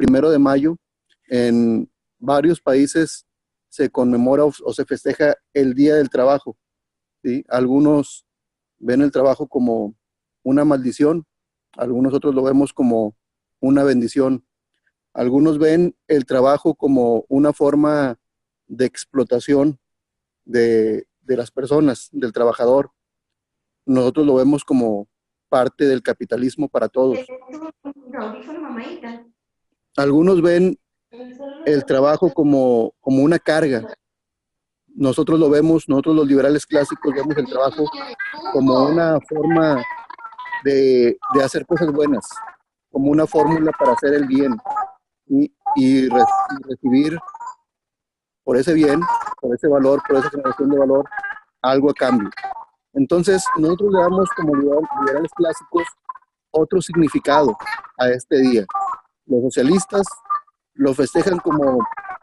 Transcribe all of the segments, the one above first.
1 de mayo, en varios países se conmemora o se festeja el Día del Trabajo, ¿sí? Algunos ven el trabajo como una maldición, algunos otros lo vemos como una bendición. Algunos ven el trabajo como una forma de explotación de las personas, del trabajador. Nosotros lo vemos como parte del capitalismo para todos. Algunos ven el trabajo como una carga. Nosotros lo vemos, nosotros los liberales clásicos vemos el trabajo como una forma de hacer cosas buenas, como una fórmula para hacer el bien y recibir por ese bien, por ese valor, por esa generación de valor, algo a cambio. Entonces, nosotros le damos como liberales clásicos otro significado a este día. Los socialistas lo festejan como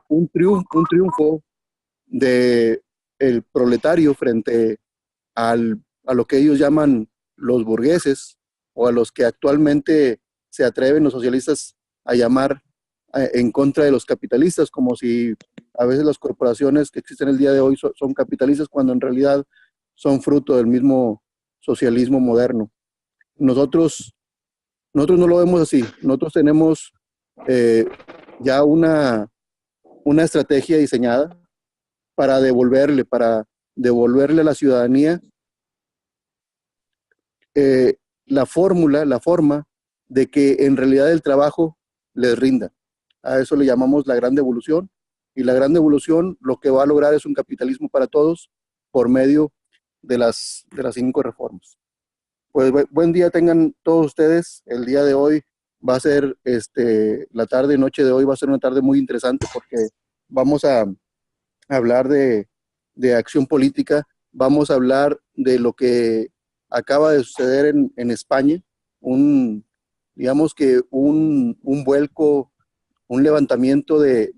un triunfo de el proletario frente a lo que ellos llaman los burgueses, o a los que actualmente se atreven los socialistas a llamar en contra de los capitalistas, como si a veces las corporaciones que existen el día de hoy son capitalistas, cuando en realidad son fruto del mismo socialismo moderno. Nosotros no lo vemos así. Nosotros tenemos ya una estrategia diseñada para devolverle a la ciudadanía la forma de que en realidad el trabajo les rinda. A eso le llamamos la gran devolución, y la gran devolución lo que va a lograr es un capitalismo para todos por medio de las 5 reformas. Pues buen día tengan todos ustedes. El día de hoy va a ser, la tarde y noche de hoy va a ser una tarde muy interesante, porque vamos a hablar de acción política, vamos a hablar de lo que acaba de suceder en España, digamos que un vuelco, un levantamiento de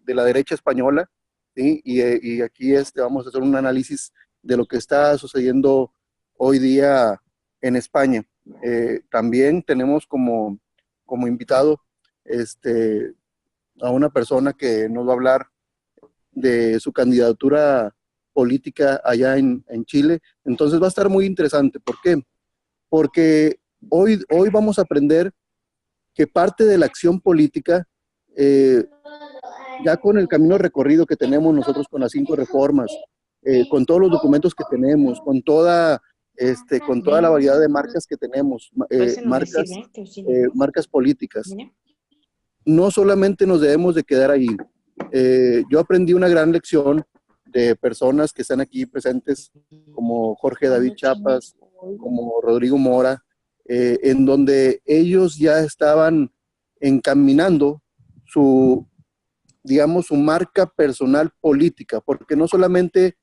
la derecha española, ¿sí? Y aquí vamos a hacer un análisis de lo que está sucediendo hoy día en España. También tenemos como invitado a una persona que nos va a hablar de su candidatura política allá en Chile. Entonces va a estar muy interesante. ¿Por qué? Porque hoy vamos a aprender que parte de la acción política, ya con el camino recorrido que tenemos nosotros con las 5 reformas, con todos los documentos que tenemos, con toda la variedad de marcas que tenemos, marcas políticas, no solamente nos debemos de quedar ahí. Yo aprendí una gran lección de personas que están aquí presentes, como Jorge David Chiapas, como Rodrigo Mora, en donde ellos ya estaban encaminando digamos, su marca personal política, porque no solamente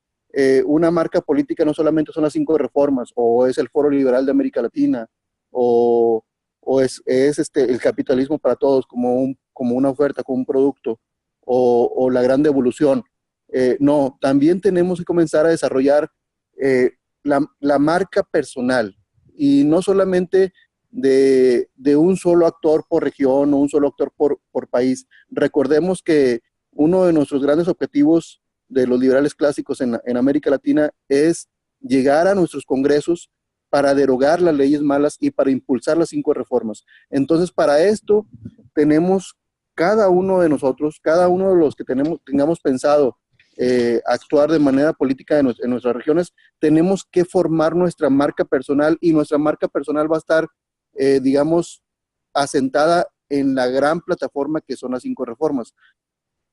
una marca política, no solamente son las 5 reformas, o es el Foro Liberal de América Latina, o es el capitalismo para todos como una oferta, como un producto, o la gran devolución. No, también tenemos que comenzar a desarrollar la marca personal, y no solamente de un solo actor por región o un solo actor por país. Recordemos que uno de nuestros grandes objetivos de los liberales clásicos en América Latina es llegar a nuestros congresos para derogar las leyes malas y para impulsar las 5 reformas. Entonces, para esto tenemos cada uno de nosotros, cada uno de los que tengamos pensado actuar de manera política en nuestras regiones, tenemos que formar nuestra marca personal, y nuestra marca personal va a estar, digamos, asentada en la gran plataforma que son las 5 reformas.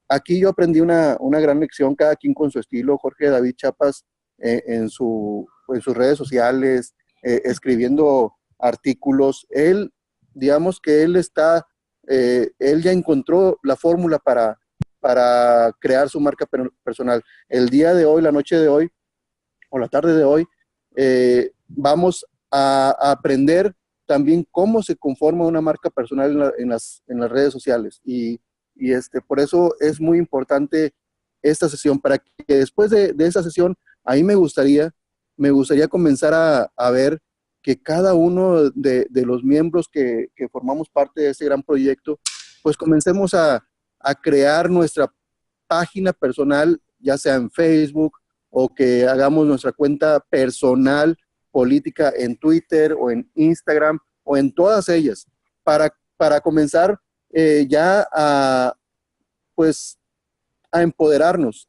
Aquí yo aprendí una gran lección, cada quien con su estilo. Jorge David Chiapas en sus redes sociales, escribiendo artículos. Él, digamos que él ya encontró la fórmula para crear su marca personal. El día de hoy, la noche de hoy, o la tarde de hoy, vamos a aprender también cómo se conforma una marca personal en las redes sociales. Por eso es muy importante esta sesión, para que después de esta sesión, ahí me gustaría comenzar a ver que cada uno de los miembros que formamos parte de este gran proyecto, pues comencemos a crear nuestra página personal, ya sea en Facebook o que hagamos nuestra cuenta personal política en Twitter o en Instagram o en todas ellas, para comenzar ya pues, a empoderarnos,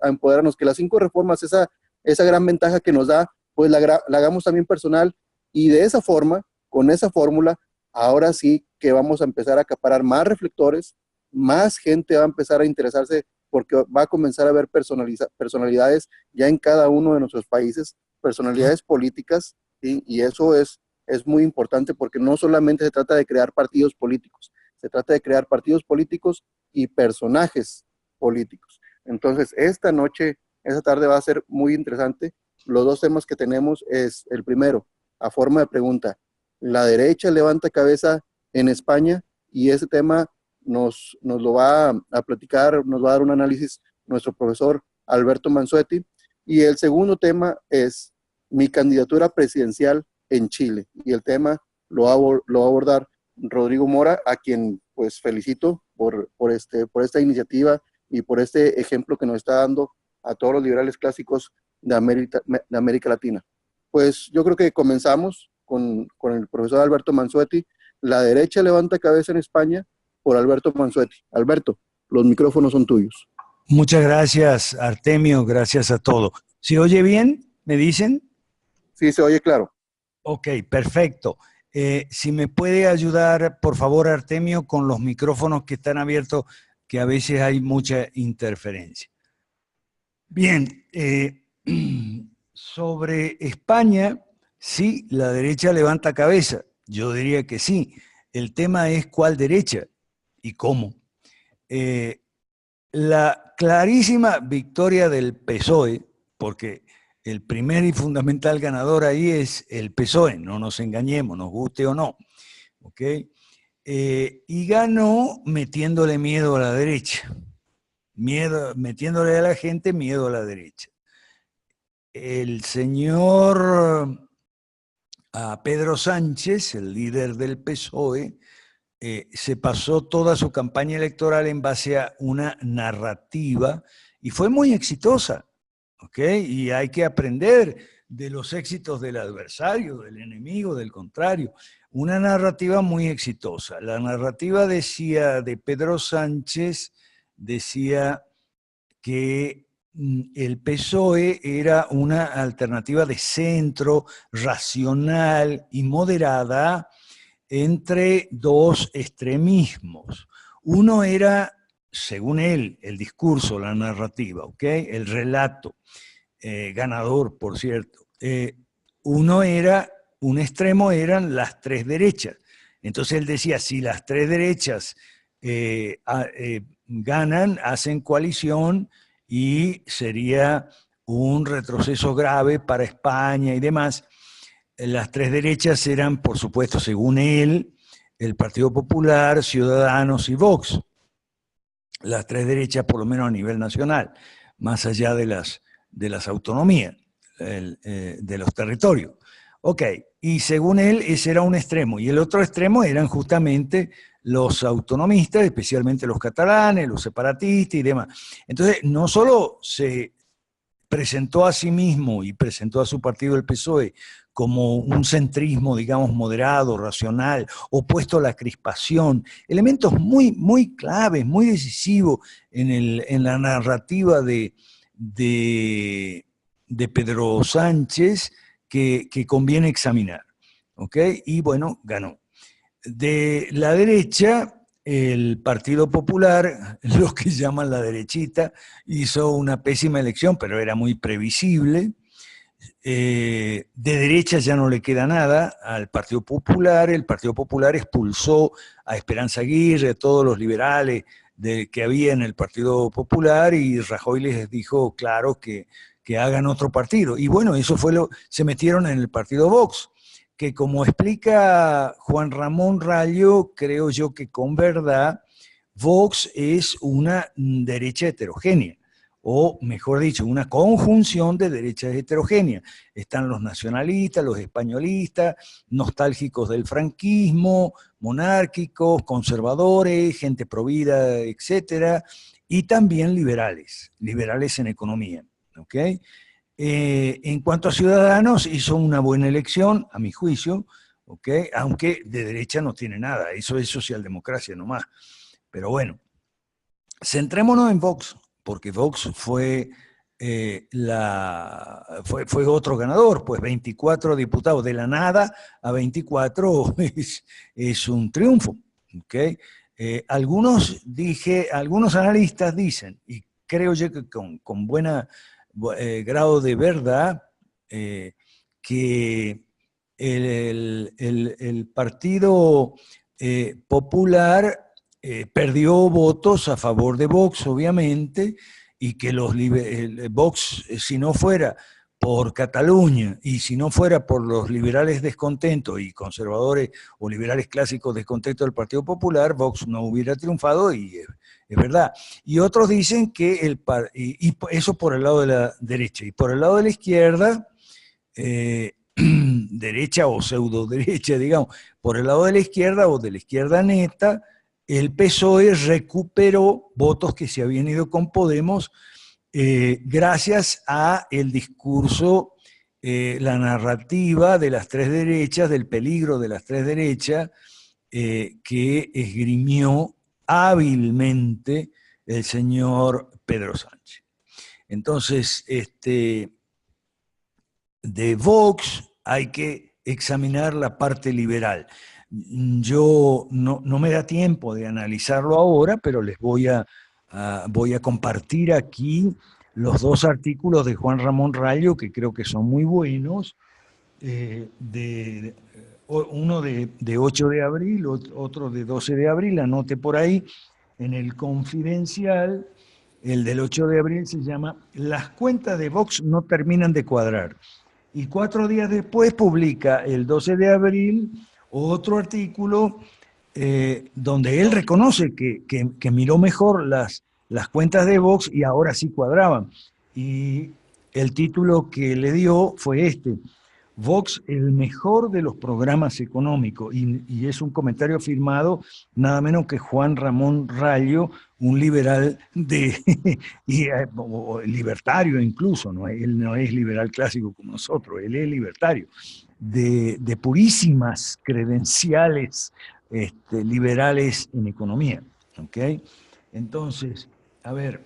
que las 5 reformas, esa gran ventaja que nos da, pues la hagamos también personal y de esa forma, con esa fórmula, ahora sí que vamos a empezar a acaparar más reflectores, más gente va a empezar a interesarse porque va a comenzar a haber personalidades ya en cada uno de nuestros países, personalidades políticas, ¿sí? Y eso es muy importante porque no solamente se trata de crear partidos políticos, se trata de crear partidos políticos y personajes políticos. Entonces, esta tarde va a ser muy interesante. Los dos temas que tenemos es el primero, a forma de pregunta, la derecha levanta cabeza en España, y ese tema nos lo va a platicar, nos va a dar un análisis nuestro profesor Alberto Mansuetti. Y el segundo tema es mi candidatura presidencial en Chile. Y el tema lo va a abordar Rodrigo Mora, a quien pues felicito por esta iniciativa y por este ejemplo que nos está dando a todos los liberales clásicos de América Latina. Pues yo creo que comenzamos con el profesor Alberto Mansuetti. La derecha levanta cabeza en España, por Alberto Mansuetti. Alberto, los micrófonos son tuyos. Muchas gracias, Artemio, gracias a todos. ¿Se oye bien? ¿Me dicen? Sí, se oye claro. Ok, perfecto. Si me puede ayudar, por favor, Artemio, con los micrófonos que están abiertos, que a veces hay mucha interferencia. Bien, sobre España, sí, la derecha levanta cabeza. Yo diría que sí. El tema es cuál derecha y cómo. La clarísima victoria del PSOE, porque el primer y fundamental ganador ahí es el PSOE, no nos engañemos, nos guste o no, ¿ok? Y ganó metiéndole miedo a la derecha, metiéndole a la gente miedo a la derecha. El señor Pedro Sánchez, el líder del PSOE, se pasó toda su campaña electoral en base a una narrativa y fue muy exitosa, ¿ok? Y hay que aprender de los éxitos del adversario, del enemigo, del contrario. Una narrativa muy exitosa. La narrativa de Pedro Sánchez decía que el PSOE era una alternativa de centro, racional y moderada, entre dos extremismos. Uno era, según él, el discurso, la narrativa, ¿ok? El relato, ganador, por cierto. Un extremo eran las tres derechas. Entonces él decía, si las tres derechas ganan, hacen coalición y sería un retroceso grave para España y demás. Las tres derechas eran, por supuesto, según él, el Partido Popular, Ciudadanos y Vox. Las tres derechas, por lo menos a nivel nacional, más allá de las autonomías, de los territorios. Ok, y según él, ese era un extremo. Y el otro extremo eran justamente los autonomistas, especialmente los catalanes, los separatistas y demás. Entonces, no solo se presentó a sí mismo y presentó a su partido, el PSOE, como un centrismo, digamos, moderado, racional, opuesto a la crispación, elementos muy, muy claves, muy decisivos en la narrativa de Pedro Sánchez que conviene examinar, ¿ok? Y bueno, ganó. De la derecha, el Partido Popular, lo que llaman la derechita, hizo una pésima elección, pero era muy previsible. De derecha ya no le queda nada al Partido Popular. El Partido Popular expulsó a Esperanza Aguirre, a todos los liberales que había en el Partido Popular, y Rajoy les dijo, claro, que hagan otro partido. Y bueno, eso fue se metieron en el Partido Vox, que como explica Juan Ramón Rallo, creo yo que con verdad, Vox es una derecha heterogénea. o mejor dicho, una conjunción de derechas heterogéneas. Están los nacionalistas, los españolistas, nostálgicos del franquismo, monárquicos, conservadores, gente provida, etcétera, y también liberales, liberales en economía. ¿Ok? En cuanto a Ciudadanos, hizo una buena elección, a mi juicio, ¿okay? Aunque de derecha no tiene nada, eso es socialdemocracia nomás. Pero bueno, centrémonos en Vox, porque Vox fue, fue otro ganador, pues 24 diputados, de la nada a 24 es un triunfo. ¿Okay? Algunos analistas dicen, y creo yo que con buena grado de verdad, que el Partido Popular perdió votos a favor de Vox, obviamente, y que Vox, si no fuera por Cataluña y si no fuera por los liberales descontentos y conservadores o liberales clásicos descontentos del Partido Popular, Vox no hubiera triunfado, y es verdad. Y otros dicen que y eso por el lado de la derecha. Y por el lado de la izquierda, derecha o pseudo derecha, digamos, por el lado de la izquierda o de la izquierda neta, el PSOE recuperó votos que se habían ido con Podemos gracias a el discurso, la narrativa de las tres derechas, del peligro de las tres derechas, que esgrimió hábilmente el señor Pedro Sánchez. Entonces, de Vox hay que examinar la parte liberal. Yo no me da tiempo de analizarlo ahora, pero les voy a compartir aquí los dos artículos de Juan Ramón Rallo, que creo que son muy buenos, uno de 8 de abril, otro de 12 de abril, anote por ahí, en el Confidencial. El del 8 de abril se llama "Las cuentas de Vox no terminan de cuadrar". Y 4 días después publica, el 12 de abril, otro artículo donde él reconoce que miró mejor las cuentas de Vox y ahora sí cuadraban. Y el título que le dio fue este: Vox, el mejor de los programas económicos. Y es un comentario firmado nada menos que Juan Ramón Rallo, un liberal o libertario incluso, ¿no? Él no es liberal clásico como nosotros, él es libertario, de purísimas credenciales liberales en economía. ¿Okay? Entonces, a ver,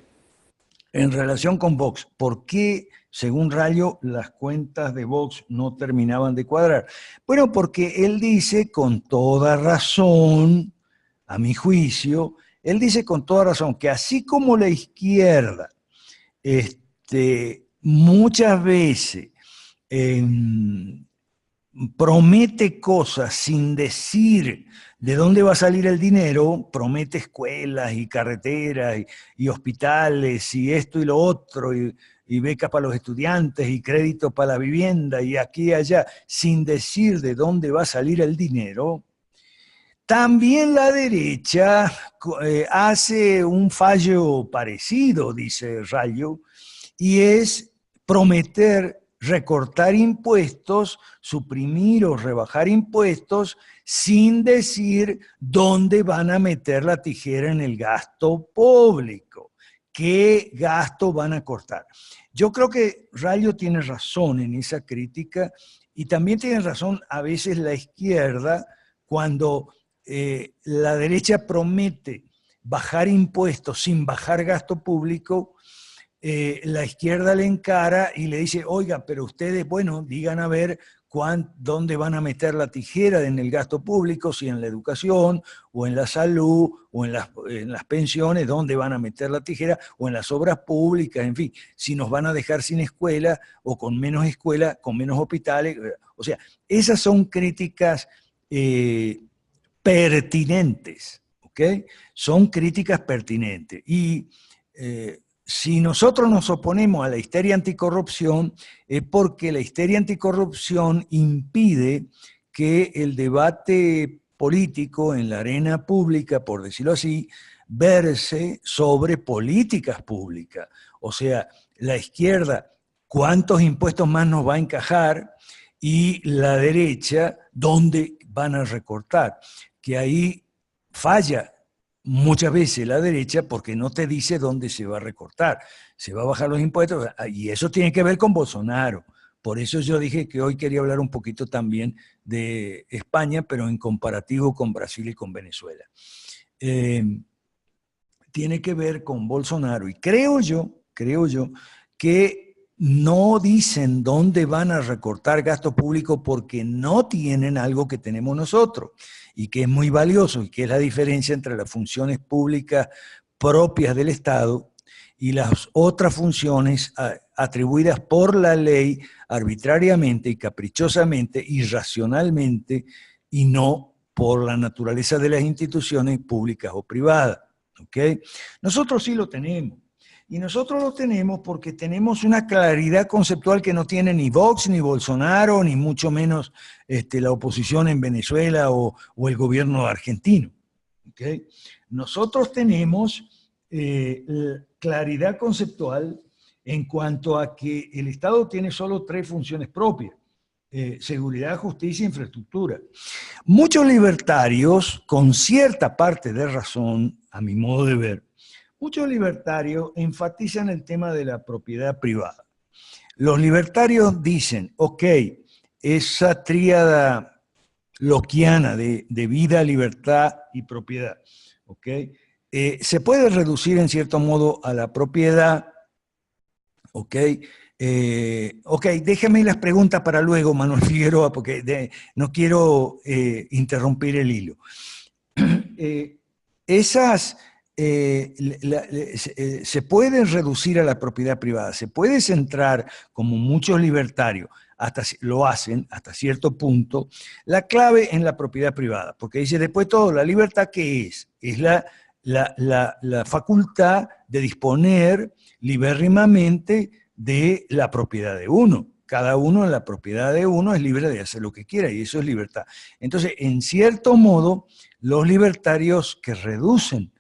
en relación con Vox, ¿por qué, según Rallo, las cuentas de Vox no terminaban de cuadrar? Bueno, porque él dice con toda razón, a mi juicio, él dice con toda razón que así como la izquierda muchas veces promete cosas sin decir de dónde va a salir el dinero, promete escuelas y carreteras y hospitales y esto y lo otro, y becas para los estudiantes y créditos para la vivienda y aquí y allá, sin decir de dónde va a salir el dinero. También la derecha hace un fallo parecido, dice Rallo, y es prometer recortar impuestos, suprimir o rebajar impuestos sin decir dónde van a meter la tijera en el gasto público, qué gasto van a cortar. Yo creo que Rallo tiene razón en esa crítica y también tiene razón a veces la izquierda cuando la derecha promete bajar impuestos sin bajar gasto público. La izquierda le encara y le dice, oiga, pero ustedes, bueno, digan a ver dónde van a meter la tijera en el gasto público, si en la educación, o en la salud, o en las pensiones, dónde van a meter la tijera, o en las obras públicas, en fin, si nos van a dejar sin escuela, o con menos escuela, con menos hospitales. O sea, esas son críticas pertinentes, ¿ok? Son críticas pertinentes. Y si nosotros nos oponemos a la histeria anticorrupción, es porque la histeria anticorrupción impide que el debate político en la arena pública, por decirlo así, verse sobre políticas públicas. O sea, la izquierda, ¿cuántos impuestos más nos va a encajar? Y la derecha, ¿dónde van a recortar? Que ahí falla muchas veces la derecha porque no te dice dónde se va a recortar. Se va a bajar los impuestos y eso tiene que ver con Bolsonaro. Por eso yo dije que hoy quería hablar un poquito también de España, pero en comparativo con Brasil y con Venezuela. Tiene que ver con Bolsonaro y creo yo que no dicen dónde van a recortar gasto público porque no tienen algo que tenemos nosotros y que es muy valioso y que es la diferencia entre las funciones públicas propias del Estado y las otras funciones atribuidas por la ley arbitrariamente y caprichosamente, irracionalmente y no por la naturaleza de las instituciones públicas o privadas. ¿Okay? Nosotros sí lo tenemos. Y nosotros lo tenemos porque tenemos una claridad conceptual que no tiene ni Vox, ni Bolsonaro, ni mucho menos la oposición en Venezuela o el gobierno argentino. ¿Okay? Nosotros tenemos claridad conceptual en cuanto a que el Estado tiene solo 3 funciones propias: seguridad, justicia e infraestructura. Muchos libertarios, con cierta parte de razón, a mi modo de ver, muchos libertarios enfatizan el tema de la propiedad privada. Los libertarios dicen, ok, esa tríada lockeana de vida, libertad y propiedad, ok, se puede reducir en cierto modo a la propiedad, ok. Ok, déjame las preguntas para luego, Manuel Figueroa, porque no quiero interrumpir el hilo. Esas se pueden reducir a la propiedad privada, se puede centrar, como muchos libertarios lo hacen hasta cierto punto, la clave en la propiedad privada, porque dice, después de todo, la libertad, ¿qué es? Es la facultad de disponer libérrimamente de la propiedad de uno. Cada uno en la propiedad de uno es libre de hacer lo que quiera y eso es libertad. Entonces, en cierto modo, los libertarios que reducen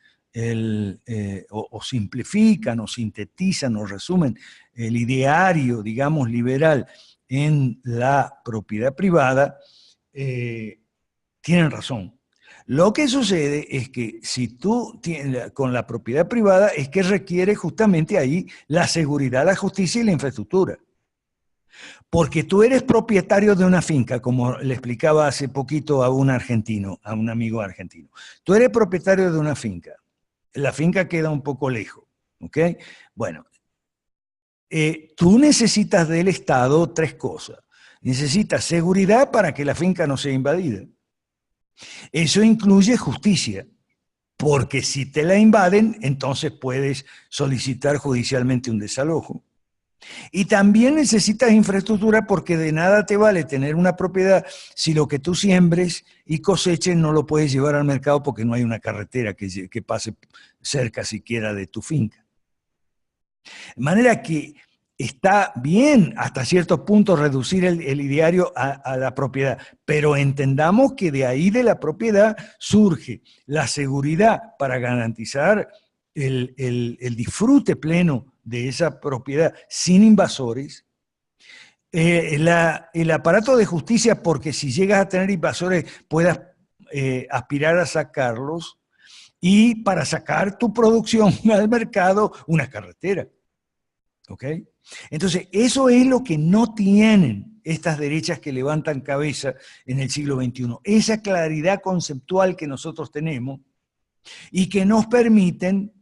o simplifican o sintetizan o resumen el ideario, digamos, liberal en la propiedad privada, tienen razón. Lo que sucede es que si tú tienes con la propiedad privada es que requiere justamente ahí la seguridad, la justicia y la infraestructura. Porque tú eres propietario de una finca, como le explicaba hace poquito a un argentino, a un amigo argentino. Tú eres propietario de una finca. La finca queda un poco lejos, ¿ok? Bueno, tú necesitas del Estado 3 cosas. Necesitas seguridad para que la finca no sea invadida. Eso incluye justicia, porque si te la invaden, entonces puedes solicitar judicialmente un desalojo. Y también necesitas infraestructura porque de nada te vale tener una propiedad si lo que tú siembres y coseches no lo puedes llevar al mercado porque no hay una carretera que pase cerca siquiera de tu finca. De manera que está bien hasta ciertos puntos reducir el ideario a la propiedad, pero entendamos que de ahí de la propiedad surge la seguridad para garantizar el disfrute pleno de esa propiedad sin invasores, el aparato de justicia, porque si llegas a tener invasores puedas aspirar a sacarlos, y para sacar tu producción al mercado, una carretera. ¿Ok? Entonces, eso es lo que no tienen estas derechas que levantan cabeza en el siglo XXI. Esa claridad conceptual que nosotros tenemos y que nos permiten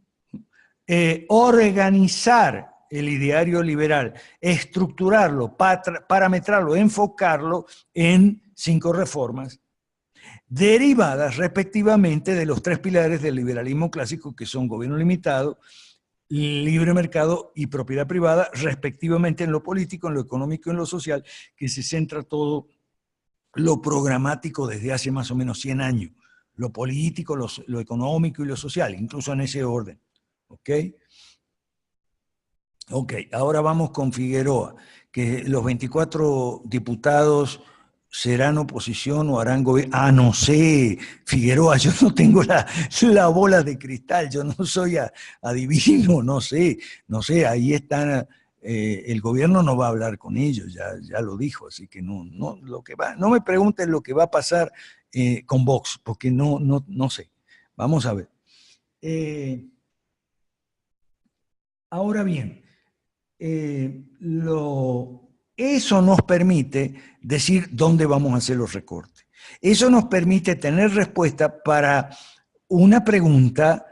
organizar el ideario liberal, estructurarlo, parametrarlo, enfocarlo en 5 reformas derivadas respectivamente de los 3 pilares del liberalismo clásico, que son gobierno limitado, libre mercado y propiedad privada, respectivamente en lo político, en lo económico y en lo social, que se centra todo lo programático desde hace más o menos 100 años, lo político, lo económico y lo social, incluso en ese orden. ¿Ok? Ok, ahora vamos con Figueroa, que los 24 diputados serán oposición o harán gobierno. Ah, no sé, Figueroa, yo no tengo la bola de cristal, yo no soy adivino, no sé, ahí están, el gobierno no va a hablar con ellos, ya lo dijo, así que no me pregunten lo que va a pasar con Vox, porque no sé. Vamos a ver. Ahora bien, eso nos permite decir dónde vamos a hacer los recortes. Eso nos permite tener respuesta para una pregunta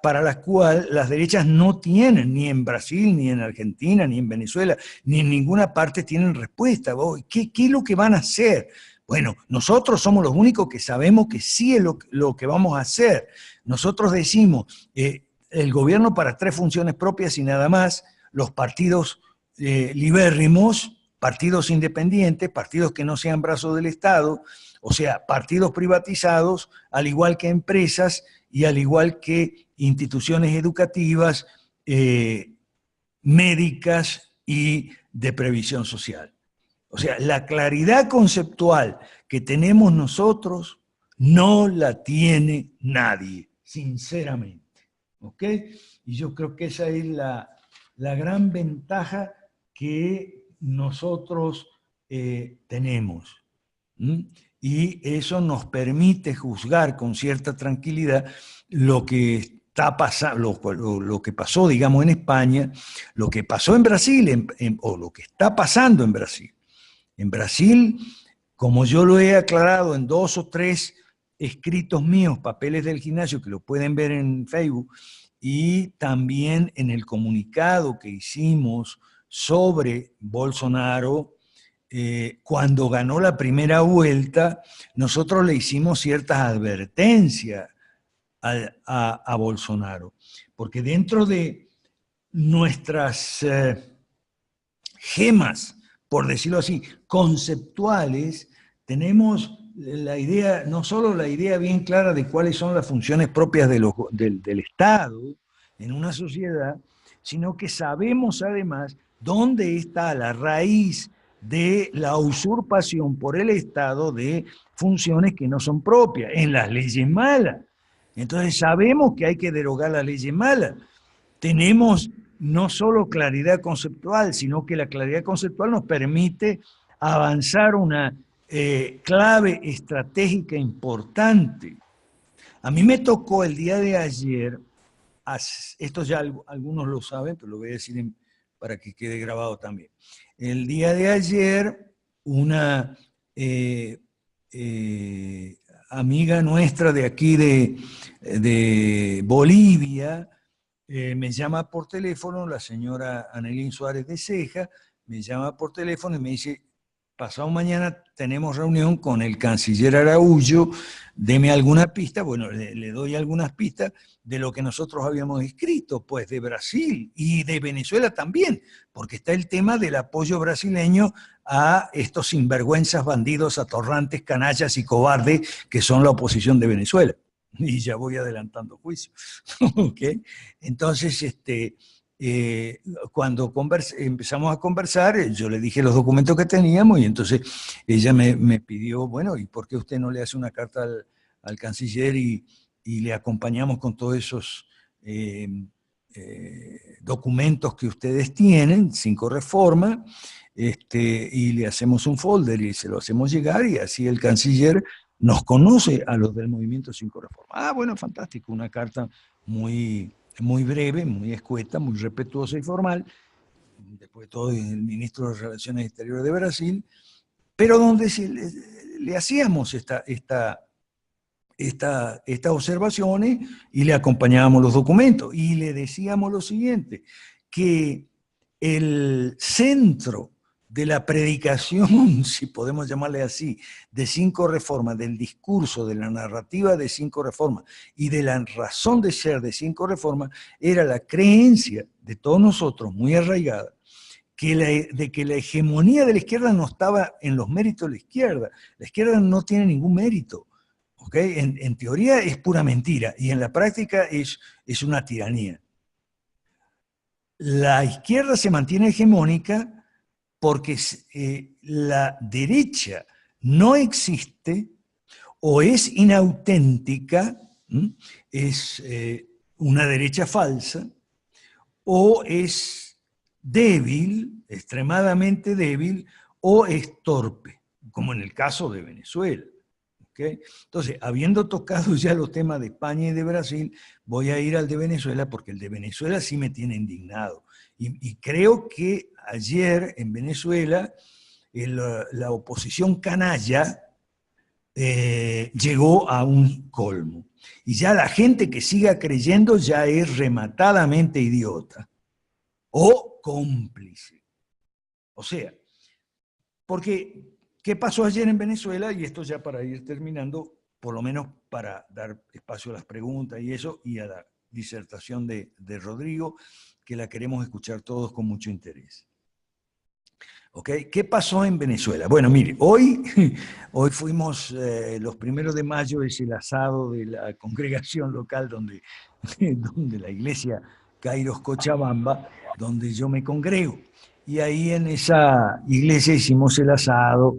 para la cual las derechas no tienen, ni en Brasil, ni en Argentina, ni en Venezuela, ni en ninguna parte tienen respuesta. ¿Qué es lo que van a hacer? Bueno, nosotros somos los únicos que sabemos que sí es lo que vamos a hacer. Nosotros decimos, el gobierno para 3 funciones propias y nada más, los partidos libérrimos, partidos independientes, partidos que no sean brazos del Estado, o sea, partidos privatizados, al igual que empresas y al igual que instituciones educativas, médicas y de previsión social. O sea, la claridad conceptual que tenemos nosotros no la tiene nadie, sinceramente. ¿Ok? Y yo creo que esa es la gran ventaja que nosotros tenemos. Y eso nos permite juzgar con cierta tranquilidad lo que está pasando, lo que pasó, digamos, en España, lo que pasó en Brasil, o lo que está pasando en Brasil. En Brasil, como yo lo he aclarado en 2 o 3 escritos míos, papeles del gimnasio, que lo pueden ver en Facebook, y también en el comunicado que hicimos sobre Bolsonaro, cuando ganó la primera vuelta, nosotros le hicimos ciertas advertencias a Bolsonaro, porque dentro de nuestras gemas, por decirlo así, conceptuales, tenemos la idea, no solo la idea bien clara de cuáles son las funciones propias del Estado en una sociedad, sino que sabemos además dónde está la raíz de la usurpación por el Estado de funciones que no son propias, en las leyes malas. Entonces sabemos que hay que derogar las leyes malas. Tenemos no solo claridad conceptual, sino que la claridad conceptual nos permite avanzar una clave estratégica importante. A mí me tocó el día de ayer, esto ya algunos lo saben, pero lo voy a decir para que quede grabado también. El día de ayer, una amiga nuestra de aquí de Bolivia, me llama por teléfono, la señora Anelín Suárez de Ceja, me llama por teléfono y me dice, pasado mañana tenemos reunión con el canciller Araújo, deme alguna pista. Bueno, le doy algunas pistas de lo que nosotros habíamos escrito, pues de Brasil y de Venezuela también, porque está el tema del apoyo brasileño a estos sinvergüenzas, bandidos, atorrantes, canallas y cobardes que son la oposición de Venezuela. Y ya voy adelantando juicio. ¿Okay? Entonces, cuando empezamos a conversar, yo le dije los documentos que teníamos y entonces ella me pidió, bueno, ¿y por qué usted no le hace una carta al canciller y le acompañamos con todos esos documentos que ustedes tienen, 5 reformas, y le hacemos un folder y se lo hacemos llegar y así el canciller nos conoce a los del movimiento 5 reformas? Ah, bueno, fantástico, una carta muy breve, muy escueta, muy respetuosa y formal, después de todo el ministro de Relaciones Exteriores de Brasil, pero donde le hacíamos estas observaciones y le acompañábamos los documentos y le decíamos lo siguiente, que el centro de la predicación, si podemos llamarle así, de 5 reformas, del discurso, de la narrativa de 5 reformas y de la razón de ser de 5 reformas, era la creencia de todos nosotros, muy arraigada, de que la hegemonía de la izquierda no estaba en los méritos de la izquierda. La izquierda no tiene ningún mérito. ¿Okay? En teoría es pura mentira y en la práctica es una tiranía. La izquierda se mantiene hegemónica porque la derecha no existe o es inauténtica, es una derecha falsa, o es débil, extremadamente débil, o es torpe, como en el caso de Venezuela. ¿Okay? Entonces, habiendo tocado ya los temas de España y de Brasil, voy a ir al de Venezuela, porque el de Venezuela sí me tiene indignado. Y creo que ayer en Venezuela la oposición canalla llegó a un colmo. Y ya la gente que siga creyendo ya es rematadamente idiota o cómplice. O sea, porque, ¿qué pasó ayer en Venezuela? Y esto ya para ir terminando, por lo menos para dar espacio a las preguntas y eso, y a la disertación de Rodrigo, que la queremos escuchar todos con mucho interés. ¿Okay? ¿Qué pasó en Venezuela? Bueno, mire, hoy fuimos, los 1 de mayo es el asado de la congregación local donde la iglesia Kairos Cochabamba, donde yo me congrego. Y ahí en esa iglesia hicimos el asado,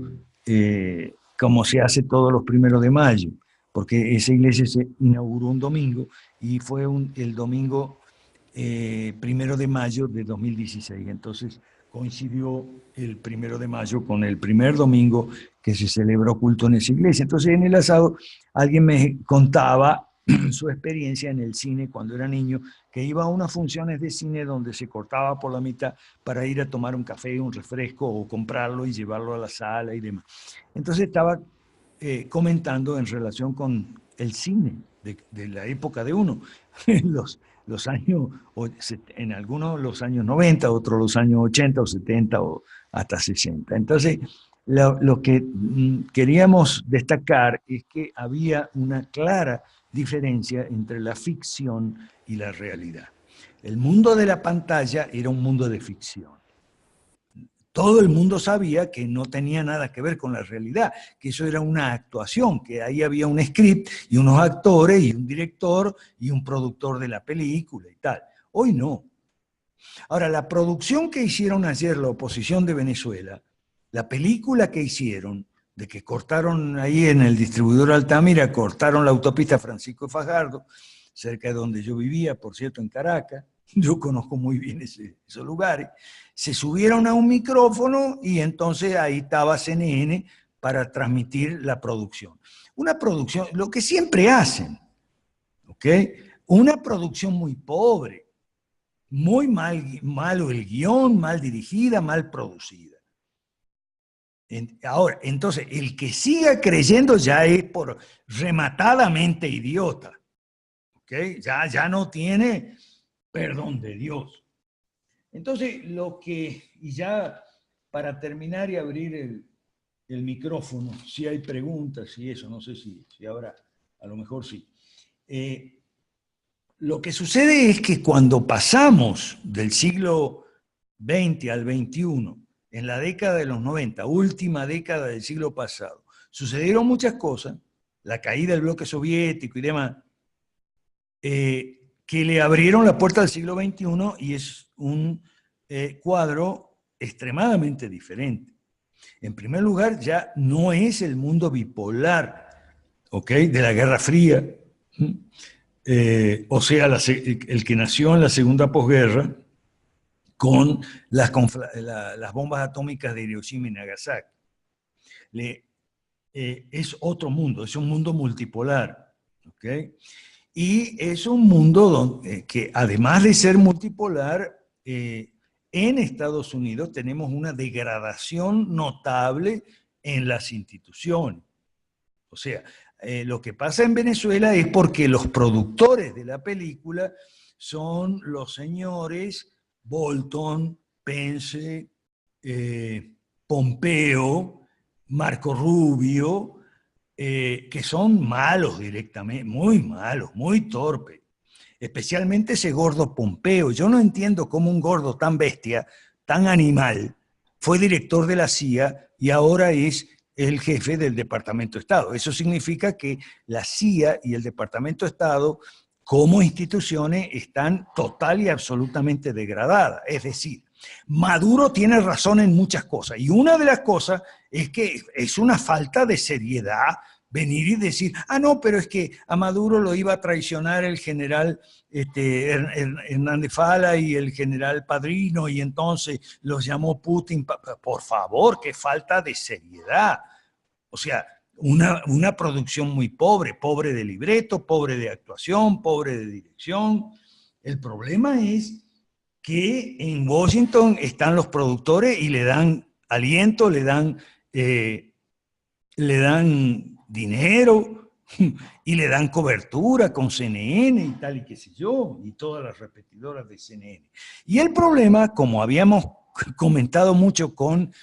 como se hace todos los 1 de mayo, porque esa iglesia se inauguró un domingo y fue el domingo 1 de mayo de 2016. Entonces coincidió el 1 de mayo con el primer domingo que se celebró culto en esa iglesia. Entonces en el asado alguien me contaba su experiencia en el cine cuando era niño, que iba a unas funciones de cine donde se cortaba por la mitad para ir a tomar un café, un refresco o comprarlo y llevarlo a la sala y demás. Entonces estaba comentando en relación con el cine de la época de uno, los años, en algunos los años 90, otros los años 80 o 70 o hasta 60. Entonces, lo que queríamos destacar es que había una clara diferencia entre la ficción y la realidad. El mundo de la pantalla era un mundo de ficción. Todo el mundo sabía que no tenía nada que ver con la realidad, que eso era una actuación, que ahí había un script y unos actores y un director y un productor de la película y tal. Hoy no. Ahora, la producción que hicieron ayer la oposición de Venezuela, la película que hicieron, de que cortaron ahí en el distribuidor Altamira, cortaron la autopista Francisco Fajardo, cerca de donde yo vivía, por cierto, en Caracas, yo conozco muy bien esos lugares, se subieron a un micrófono y entonces ahí estaba CNN para transmitir la producción. Una producción, lo que siempre hacen, ¿ok? Una producción muy pobre, muy malo el guión, mal dirigida, mal producida. Ahora, entonces, el que siga creyendo ya es por rematadamente idiota, ¿ok? Ya no tiene perdón de Dios. Entonces, y ya para terminar y abrir el micrófono, si hay preguntas y eso, no sé si ahora, a lo mejor sí. Lo que sucede es que cuando pasamos del siglo XX al XXI, en la década de los 90, última década del siglo pasado, sucedieron muchas cosas, la caída del bloque soviético y demás, que le abrieron la puerta al siglo XXI y es un cuadro extremadamente diferente. En primer lugar, ya no es el mundo bipolar, ¿ok?, de la Guerra Fría, o sea, el que nació en la segunda posguerra con las bombas atómicas de Hiroshima y Nagasaki. Es otro mundo, es un mundo multipolar, ¿ok? Y es un mundo que además de ser multipolar, en Estados Unidos tenemos una degradación notable en las instituciones. O sea, lo que pasa en Venezuela es porque los productores de la película son los señores Bolton, Pence, Pompeo, Marco Rubio, que son malos directamente, muy malos, muy torpes. Especialmente ese gordo Pompeo. Yo no entiendo cómo un gordo tan bestia, tan animal, fue director de la CIA y ahora es el jefe del Departamento de Estado. Eso significa que la CIA y el Departamento de Estado como instituciones están total y absolutamente degradadas. Es decir, Maduro tiene razón en muchas cosas, y una de las cosas es que es una falta de seriedad venir y decir, ah, no, pero es que a Maduro lo iba a traicionar el general Hernández Fala y el general Padrino, y entonces los llamó Putin. Por favor, qué falta de seriedad. O sea, una producción muy pobre, pobre de libreto, pobre de actuación, pobre de dirección. El problema es que en Washington están los productores y le dan aliento, le dan dinero y le dan cobertura con CNN y tal y qué sé yo, y todas las repetidoras de CNN. Y el problema, como habíamos comentado mucho con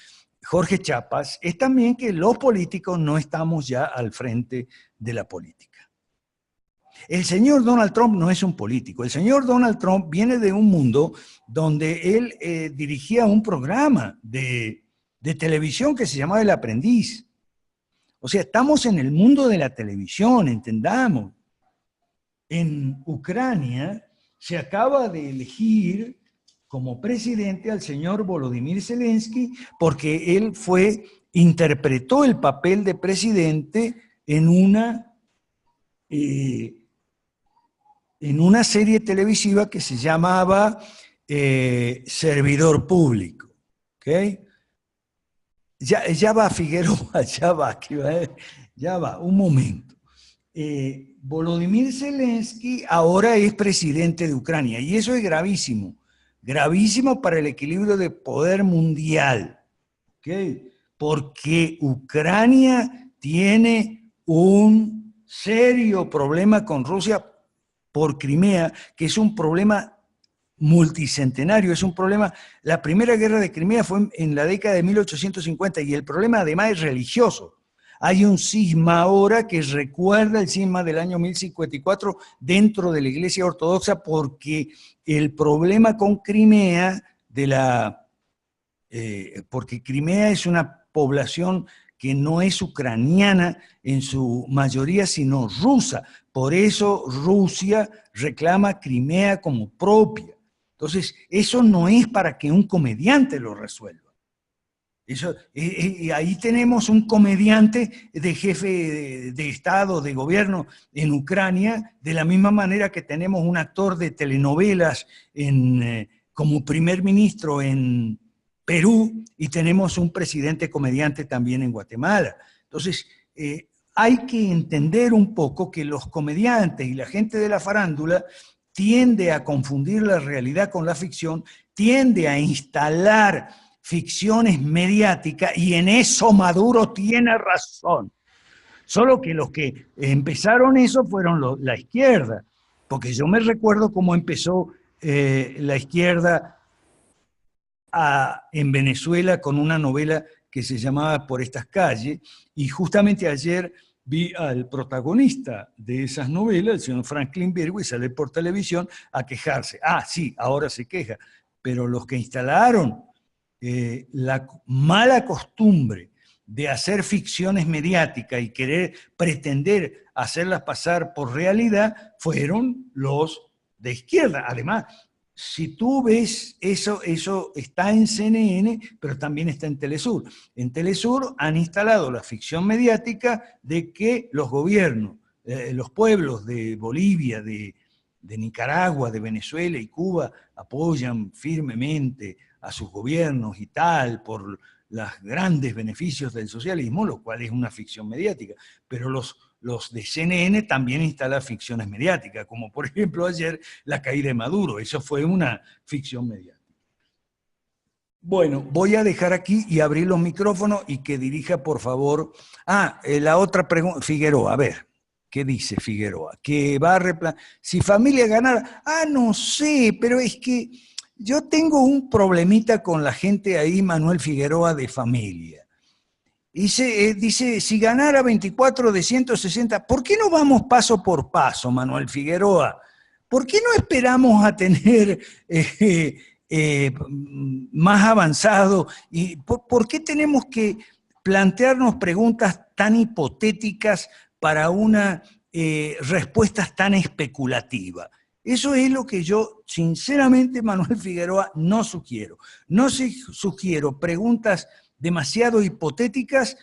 Jorge Chapas, es también que los políticos no estamos ya al frente de la política. El señor Donald Trump no es un político. El señor Donald Trump viene de un mundo donde él dirigía un programa de televisión que se llamaba El Aprendiz. O sea, estamos en el mundo de la televisión, entendamos. En Ucrania se acaba de elegir como presidente al señor Volodymyr Zelensky porque él interpretó el papel de presidente en una serie televisiva que se llamaba Servidor Público. ¿Okay? Ya va, Figueroa, ya va, un momento. Volodymyr Zelensky ahora es presidente de Ucrania y eso es gravísimo, gravísimo para el equilibrio de poder mundial, ¿okay? Porque Ucrania tiene un serio problema con Rusia por Crimea, que es un problema multicentenario, es un problema. La primera guerra de Crimea fue en la década de 1850 y el problema además es religioso. Hay un cisma ahora que recuerda el cisma del año 1054 dentro de la Iglesia Ortodoxa porque el problema con Crimea porque Crimea es una población que no es ucraniana en su mayoría, sino rusa. Por eso Rusia reclama Crimea como propia. Entonces, eso no es para que un comediante lo resuelva. Ahí tenemos un comediante de jefe de Estado, de gobierno en Ucrania, de la misma manera que tenemos un actor de telenovelas como primer ministro en Perú y tenemos un presidente comediante también en Guatemala. Entonces, hay que entender un poco que los comediantes y la gente de la farándula tiende a confundir la realidad con la ficción, tiende a instalar ficciones mediáticas y en eso Maduro tiene razón. Solo que los que empezaron eso fueron la izquierda, porque yo me recuerdo cómo empezó la izquierda en Venezuela con una novela que se llamaba Por estas calles, y justamente ayer vi al protagonista de esas novelas, el señor Franklin Virgo, sale por televisión a quejarse. Ah, sí, ahora se queja, pero los que instalaron la mala costumbre de hacer ficciones mediáticas y querer pretender hacerlas pasar por realidad fueron los de izquierda. Además, si tú ves eso está en CNN, pero también está en Telesur. En Telesur han instalado la ficción mediática de que los gobiernos, los pueblos de Bolivia, de Nicaragua, de Venezuela y Cuba apoyan firmemente a sus gobiernos y tal por los grandes beneficios del socialismo, lo cual es una ficción mediática. Pero los de CNN también instalan ficciones mediáticas, como por ejemplo ayer la caída de Maduro. Eso fue una ficción mediática. Bueno, voy a dejar aquí y abrir los micrófonos y que dirija, por favor. La otra pregunta, Figueroa, a ver, ¿qué dice Figueroa? Que va a si familia ganara, no sé, pero es que yo tengo un problemita con la gente ahí, Manuel Figueroa, de familia. Dice, si ganara 24 de 160, ¿por qué no vamos paso por paso, Manuel Figueroa? ¿Por qué no esperamos a tener más avanzado? ¿Y por qué tenemos que plantearnos preguntas tan hipotéticas para una respuestas tan especulativas? Eso es lo que yo, sinceramente, Manuel Figueroa, no sugiero. No sugiero preguntas demasiado hipotéticas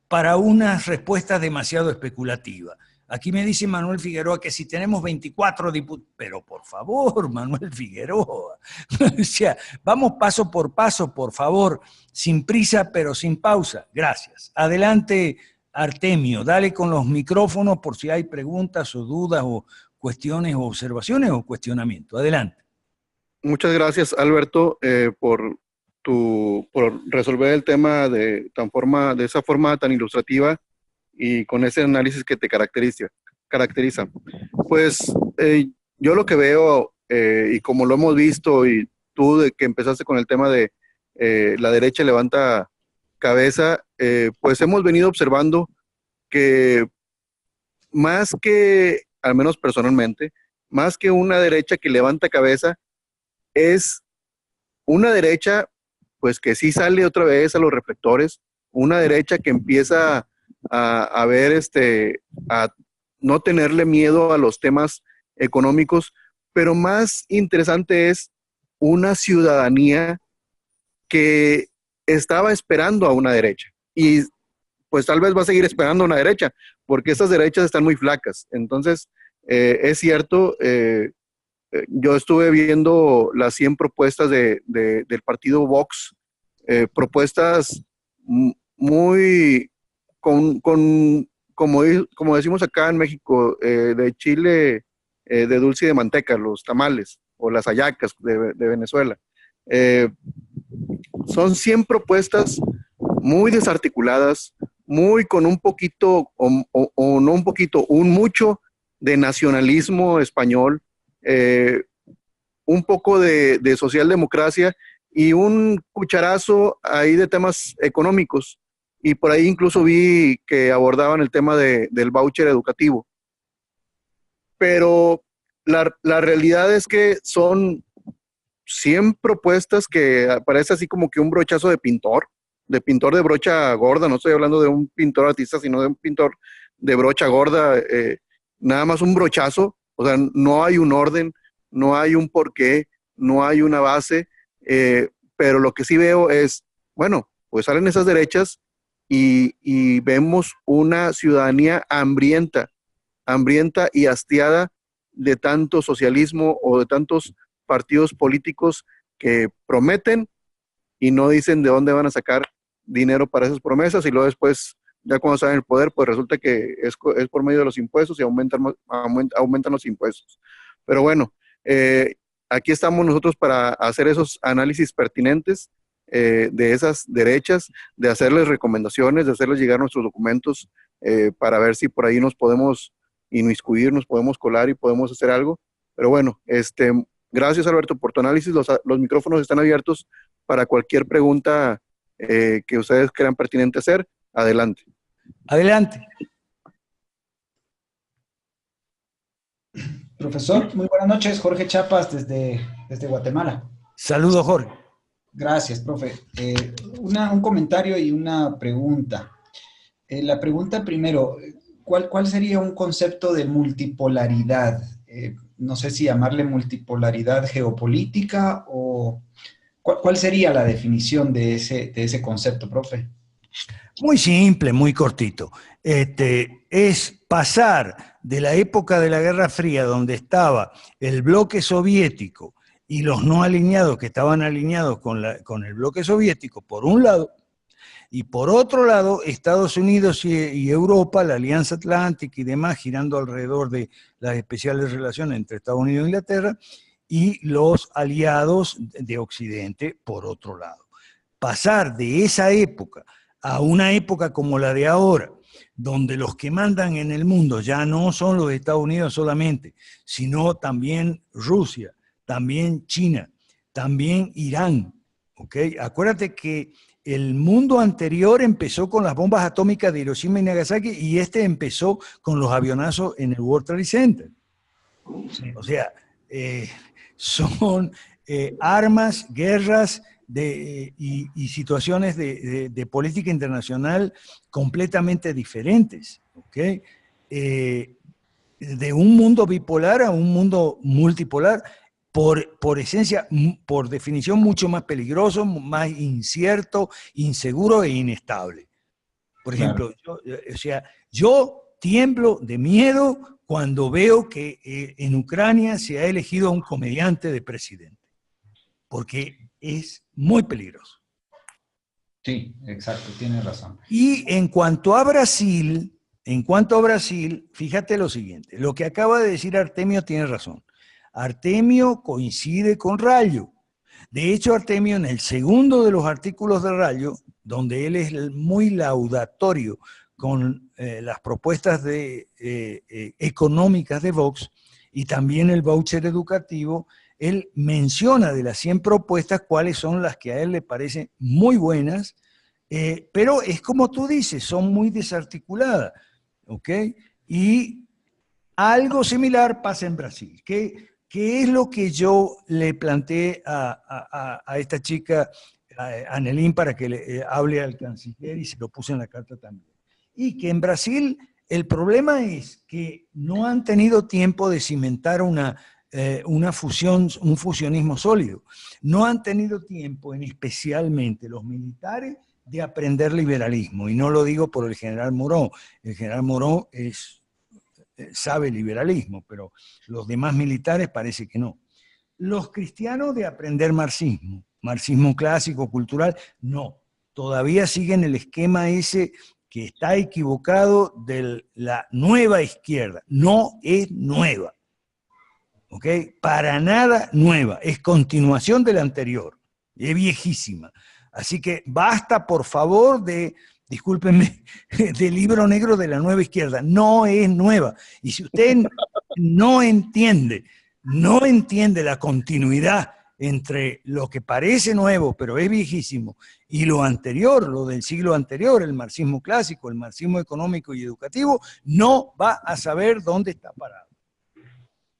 para unas respuestas demasiado especulativas. Aquí me dice Manuel Figueroa que si tenemos 24 diputados, pero por favor, Manuel Figueroa, o sea, vamos paso por paso, por favor, sin prisa pero sin pausa. Gracias. Adelante, Artemio, dale con los micrófonos por si hay preguntas o dudas o cuestiones o observaciones o cuestionamientos. Adelante. Muchas gracias, Alberto, por resolver el tema de esa forma tan ilustrativa y con ese análisis que te caracteriza. Pues yo lo que veo, y como lo hemos visto, y tú de que empezaste con el tema de la derecha levanta cabeza, pues hemos venido observando que más que, al menos personalmente, más que una derecha que levanta cabeza, es una derecha pues que sí sale otra vez a los reflectores, una derecha que empieza a ver, a no tenerle miedo a los temas económicos, pero más interesante es una ciudadanía que estaba esperando a una derecha y pues tal vez va a seguir esperando a una derecha, porque estas derechas están muy flacas. Entonces, es cierto, yo estuve viendo las 100 propuestas del partido Vox, propuestas muy, como decimos acá en México, de chile, de dulce y de manteca, los tamales o las hallacas de Venezuela. Son 100 propuestas muy desarticuladas, muy con un poquito, o no un poquito, un mucho de nacionalismo español, un poco de socialdemocracia y un cucharazo ahí de temas económicos. Y por ahí incluso vi que abordaban el tema del voucher educativo. Pero la realidad es que son 100 propuestas que parece así como que un brochazo de pintor de brocha gorda. No estoy hablando de un pintor artista, sino de un pintor de brocha gorda, nada más un brochazo. O sea, no hay un orden, no hay un porqué, no hay una base, pero lo que sí veo es, bueno, pues salen esas derechas y vemos una ciudadanía hambrienta y hastiada de tanto socialismo o de tantos partidos políticos que prometen y no dicen de dónde van a sacar dinero para esas promesas, y luego después, ya cuando salen el poder, pues resulta que es por medio de los impuestos y aumentan los impuestos. Pero bueno, aquí estamos nosotros para hacer esos análisis pertinentes de esas derechas, de hacerles recomendaciones, de hacerles llegar nuestros documentos para ver si por ahí nos podemos inmiscuir, nos podemos colar y podemos hacer algo. Pero bueno, gracias, Alberto, por tu análisis. Los micrófonos están abiertos para cualquier pregunta que ustedes crean pertinente hacer. Adelante. Adelante. Profesor, muy buenas noches. Jorge Chapas desde Guatemala. Saludos, Jorge. Gracias, profe. Un comentario y una pregunta. La pregunta primero, ¿cuál sería un concepto de multipolaridad? No sé si llamarle multipolaridad geopolítica o ¿cuál sería la definición de ese concepto, profe? Muy simple, muy cortito. Es pasar de la época de la Guerra Fría, donde estaba el bloque soviético y los no alineados que estaban alineados con el bloque soviético, por un lado, y por otro lado, Estados Unidos y Europa, la Alianza Atlántica y demás, girando alrededor de las especiales relaciones entre Estados Unidos e Inglaterra, y los aliados de Occidente, por otro lado. Pasar de esa época a una época como la de ahora, donde los que mandan en el mundo ya no son los Estados Unidos solamente, sino también Rusia, también China, también Irán. ¿Okay? Acuérdate que el mundo anterior empezó con las bombas atómicas de Hiroshima y Nagasaki y empezó con los avionazos en el World Trade Center. O sea, son armas, guerras y situaciones de política internacional completamente diferentes. ¿Okay? de un mundo bipolar a un mundo multipolar, por esencia, por definición, mucho más peligroso, más incierto, inseguro e inestable. Por ejemplo, Claro. yo tiemblo de miedo cuando veo que en Ucrania se ha elegido a un comediante de presidente, porque es muy peligroso. Sí, exacto, tienes razón. Y en cuanto a Brasil, fíjate lo siguiente, lo que acaba de decir Artemio tiene razón. Artemio coincide con Rayo. De hecho, Artemio, en el segundo de los artículos de Rayo, donde él es muy laudatorio con las propuestas económicas de Vox y también el voucher educativo, él menciona de las 100 propuestas cuáles son las que a él le parecen muy buenas, pero es como tú dices, son muy desarticuladas, ¿ok? Y algo similar pasa en Brasil. ¿Qué es lo que yo le planteé a esta chica, a Anelín, para que le hable al canciller, y se lo puse en la carta también? Y que en Brasil el problema es que no han tenido tiempo de cimentar una fusión, un fusionismo sólido. No han tenido tiempo, en especialmente los militares, de aprender liberalismo. Y no lo digo por el general Mourão. El general Mourão sabe liberalismo, pero los demás militares parece que no. Los cristianos de aprender marxismo, marxismo clásico, cultural, no. Todavía siguen el esquema ese que está equivocado de la nueva izquierda. No es nueva. ¿Ok? Para nada nueva. Es continuación de la anterior. Es viejísima. Así que basta, por favor, discúlpenme, del libro negro de la nueva izquierda. No es nueva. Y si usted no entiende la continuidad entre lo que parece nuevo, pero es viejísimo, y lo anterior, lo del siglo anterior, el marxismo clásico, el marxismo económico y educativo, no va a saber dónde está parado.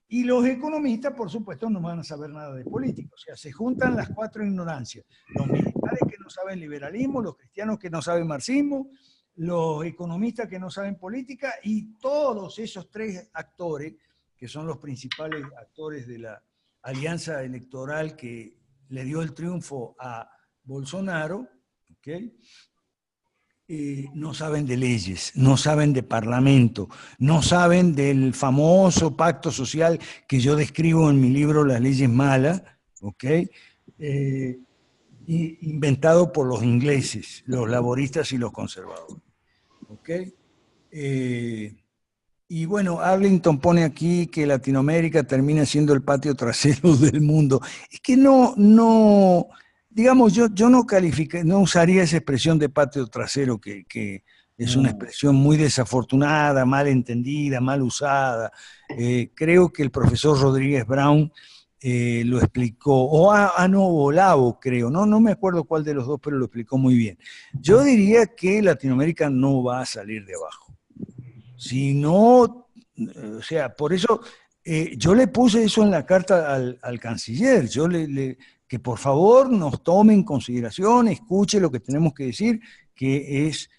Y los economistas, por supuesto, no van a saber nada de política. O sea, se juntan las cuatro ignorancias. Los militares que no saben liberalismo, los cristianos que no saben marxismo, los economistas que no saben política, y todos esos tres actores, que son los principales actores de la alianza electoral que le dio el triunfo a Bolsonaro, ¿ok? No saben de leyes, no saben de parlamento, no saben del famoso pacto social que yo describo en mi libro Las leyes malas, ¿ok? Inventado por los ingleses, los laboristas y los conservadores, ¿ok? Y bueno, Arlington pone aquí que Latinoamérica termina siendo el patio trasero del mundo. Es que no, digamos, yo no usaría esa expresión de patio trasero, que es una expresión muy desafortunada, mal entendida, mal usada. Creo que el profesor Rodríguez Brown lo explicó, no, Olavo creo, no me acuerdo cuál de los dos, pero lo explicó muy bien. Yo diría que Latinoamérica no va a salir de abajo. Si no, o sea, por eso yo le puse eso en la carta al canciller, que por favor nos tome en consideración, escuche lo que tenemos que decir, que es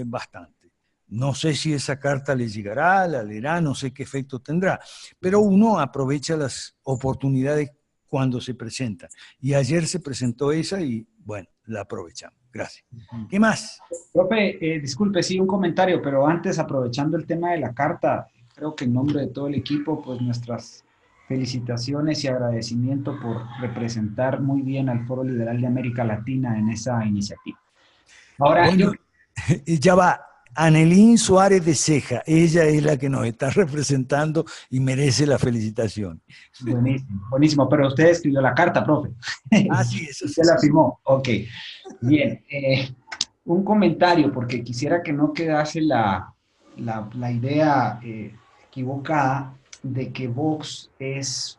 bastante. No sé si esa carta le llegará, la leerá, no sé qué efecto tendrá, pero uno aprovecha las oportunidades cuando se presentan. Y ayer se presentó esa y, bueno, la aprovechamos. Gracias. ¿Qué más? Profe, disculpe, sí, un comentario, pero antes, aprovechando el tema de la carta, creo que en nombre de todo el equipo, pues nuestras felicitaciones y agradecimiento por representar muy bien al Foro Liberal de América Latina en esa iniciativa. Ahora, bueno, ya va. Anelín Suárez de Ceja, ella es la que nos está representando y merece la felicitación. Buenísimo, buenísimo, pero usted escribió la carta, profe. Ah, sí, eso sí. Usted la firmó, ok. Bien, un comentario, porque quisiera que no quedase la idea equivocada de que Vox es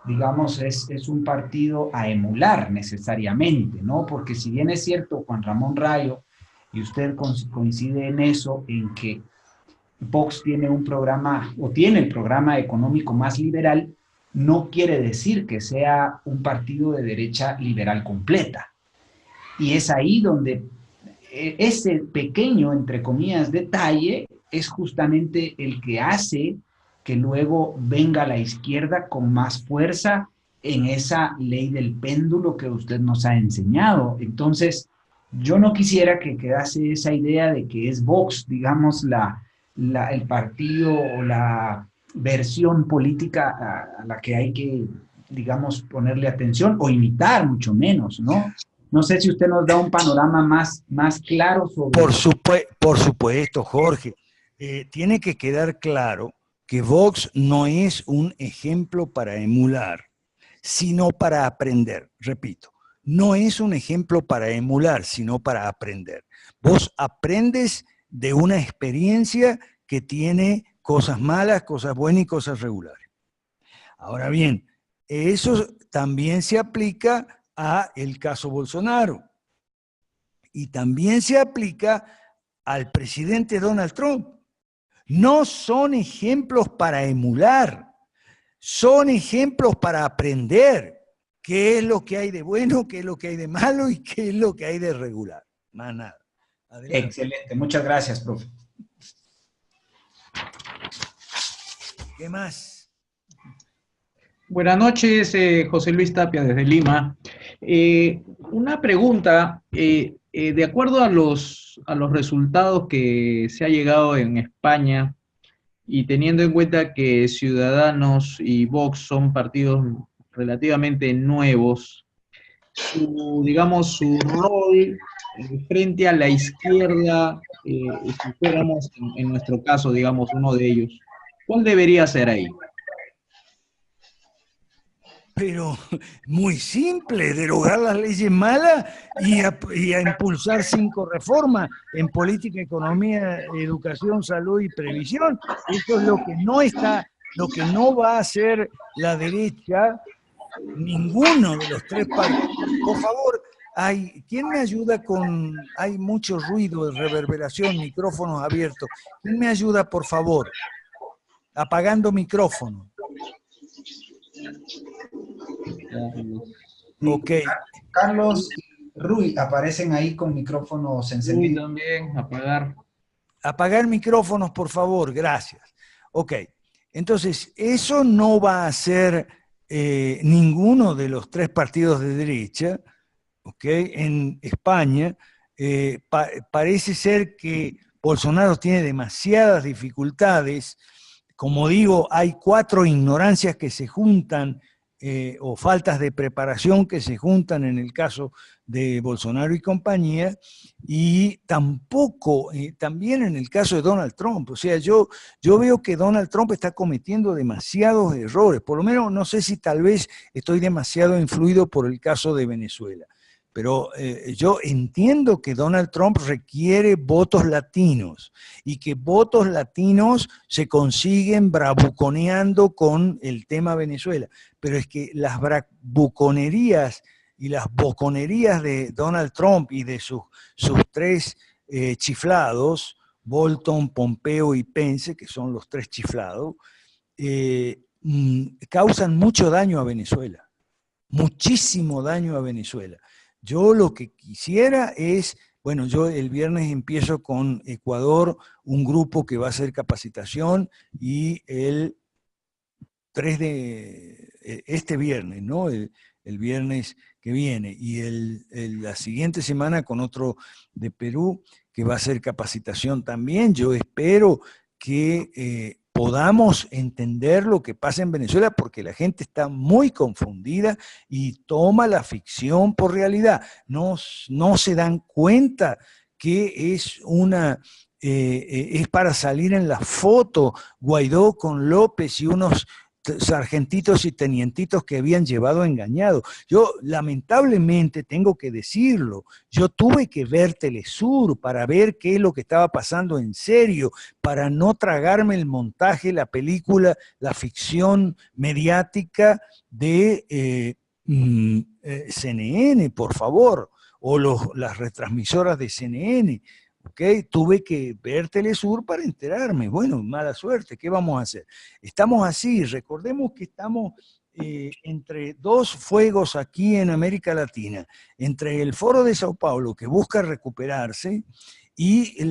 digamos, es un partido a emular necesariamente, ¿no? Porque si bien es cierto, Juan Ramón Rayo, y usted coincide en eso, en que Vox tiene un programa, o tiene el programa económico más liberal, no quiere decir que sea un partido de derecha liberal completa. Y es ahí donde ese pequeño, entre comillas, detalle es justamente el que hace que luego venga la izquierda con más fuerza en esa ley del péndulo que usted nos ha enseñado. Entonces, yo no quisiera que quedase esa idea de que es Vox, digamos, el partido o la versión política a la que hay que, digamos, ponerle atención o imitar, mucho menos, ¿no? No sé si usted nos da un panorama más claro sobre... Por supuesto, Jorge. Tiene que quedar claro que Vox no es un ejemplo para emular, sino para aprender. Repito, no es un ejemplo para emular, sino para aprender. Vos aprendes de una experiencia que tiene cosas malas, cosas buenas y cosas regulares. Ahora bien, eso también se aplica a el caso Bolsonaro y también se aplica al presidente Donald Trump. No son ejemplos para emular, son ejemplos para aprender qué es lo que hay de bueno, qué es lo que hay de malo y qué es lo que hay de regular. Más nada. Adelante. Excelente, muchas gracias, profe. ¿Qué más? Buenas noches, José Luis Tapia desde Lima. Una pregunta, de acuerdo a los resultados que se ha llegado en España y teniendo en cuenta que Ciudadanos y Vox son partidos relativamente nuevos, digamos, su rol frente a la izquierda, si fuéramos en nuestro caso, digamos, uno de ellos, ¿cuál debería ser ahí? Pero muy simple, derogar las leyes malas y a impulsar 5 reformas en política, economía, educación, salud y previsión. Eso es lo que no va a hacer la derecha, ninguno de los 3 partidos. Por favor, ¿quién me ayuda hay mucho ruido, reverberación, micrófonos abiertos? ¿Quién me ayuda, por favor? Apagando micrófono. Ok. Carlos y Rui aparecen ahí con micrófonos encendidos. También, apagar. Apagar micrófonos, por favor, gracias. Ok, entonces, eso no va a ser ninguno de los 3 partidos de derecha, ok, en España. Parece ser que Bolsonaro tiene demasiadas dificultades. Como digo, hay 4 ignorancias que se juntan, o faltas de preparación que se juntan en el caso de Bolsonaro y compañía, y tampoco, también en el caso de Donald Trump. O sea, yo veo que Donald Trump está cometiendo demasiados errores, por lo menos no sé si tal vez estoy demasiado influido por el caso de Venezuela, pero yo entiendo que Donald Trump requiere votos latinos y que votos latinos se consiguen bravuconeando con el tema Venezuela. Pero es que las bravuconerías y las boconerías de Donald Trump y de sus 3 chiflados, Bolton, Pompeo y Pence, que son los 3 chiflados, causan mucho daño a Venezuela, muchísimo daño a Venezuela. Yo lo que quisiera es, bueno, yo el viernes empiezo con Ecuador, un grupo que va a hacer capacitación, y el 3 de este viernes, ¿no? El viernes que viene, y la siguiente semana con otro de Perú que va a hacer capacitación también. Yo espero que podamos entender lo que pasa en Venezuela, porque la gente está muy confundida y toma la ficción por realidad. No se dan cuenta que es para salir en la foto Guaidó con López y unos sargentitos y tenientitos que habían llevado engañado. Yo lamentablemente tengo que decirlo, yo tuve que ver Telesur para ver qué es lo que estaba pasando en serio, para no tragarme el montaje, la película, la ficción mediática de CNN, por favor, o las retransmisoras de CNN. Okay, tuve que ver Telesur para enterarme. Bueno, mala suerte, ¿qué vamos a hacer? Estamos así, recordemos que estamos entre 2 fuegos aquí en América Latina, entre el Foro de Sao Paulo, que busca recuperarse, y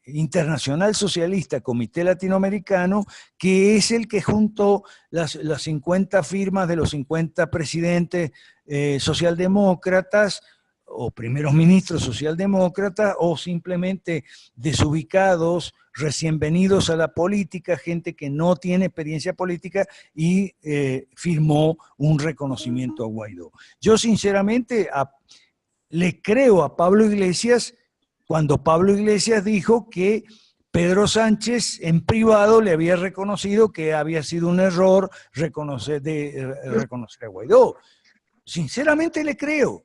Internacional Socialista, Comité Latinoamericano, que es el que juntó las 50 firmas de los 50 presidentes socialdemócratas o primeros ministros socialdemócratas, o simplemente desubicados, recién venidos a la política, gente que no tiene experiencia política, y firmó un reconocimiento a Guaidó. Yo sinceramente le creo a Pablo Iglesias cuando Pablo Iglesias dijo que Pedro Sánchez en privado le había reconocido que había sido un error reconocer a Guaidó. Sinceramente le creo.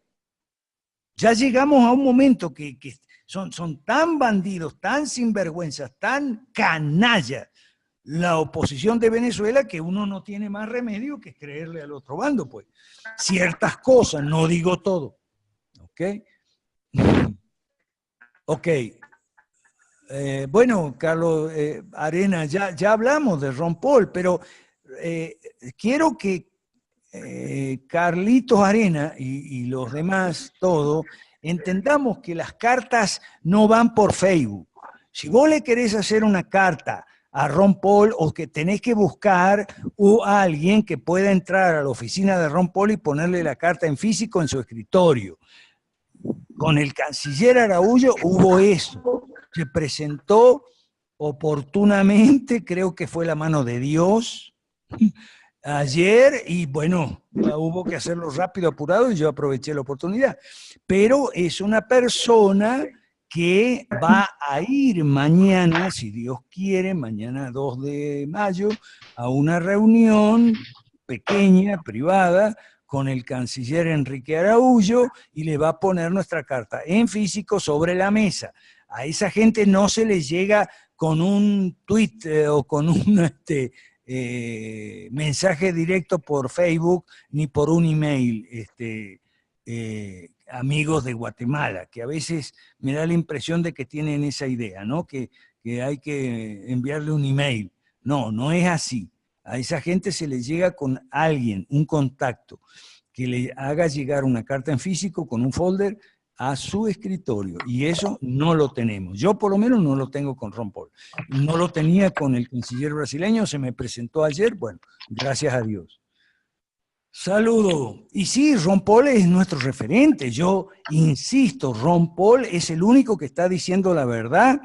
Ya llegamos a un momento que son tan bandidos, tan sinvergüenzas, tan canallas la oposición de Venezuela, que uno no tiene más remedio que creerle al otro bando, pues. Ciertas cosas, no digo todo. ¿Ok? Ok. Bueno, Carlos Arena, ya hablamos de Ron Paul, pero quiero que Carlitos Arena y los demás, todos, entendamos que las cartas no van por Facebook. Si vos le querés hacer una carta a Ron Paul, o que tenés que buscar a alguien que pueda entrar a la oficina de Ron Paul y ponerle la carta en físico en su escritorio. Con el canciller Araújo hubo eso. Se presentó oportunamente, creo que fue la mano de Dios, ayer, y bueno, hubo que hacerlo rápido, apurado, y yo aproveché la oportunidad. Pero es una persona que va a ir mañana, si Dios quiere, mañana 2 de mayo, a una reunión pequeña, privada, con el canciller Enrique Araújo, y le va a poner nuestra carta en físico sobre la mesa. A esa gente no se le llega con un tweet o con un mensaje directo por Facebook ni por un email, amigos de Guatemala, que a veces me da la impresión de que tienen esa idea, ¿no? Que hay que enviarle un email. No, no es así. A esa gente se le llega con alguien, un contacto, que le haga llegar una carta en físico con un folder a su escritorio, y eso no lo tenemos. Yo por lo menos no lo tengo con Ron Paul. No lo tenía con el canciller brasileño, se me presentó ayer, bueno, gracias a Dios. Saludo. Y sí, Ron Paul es nuestro referente. Yo insisto, Ron Paul es el único que está diciendo la verdad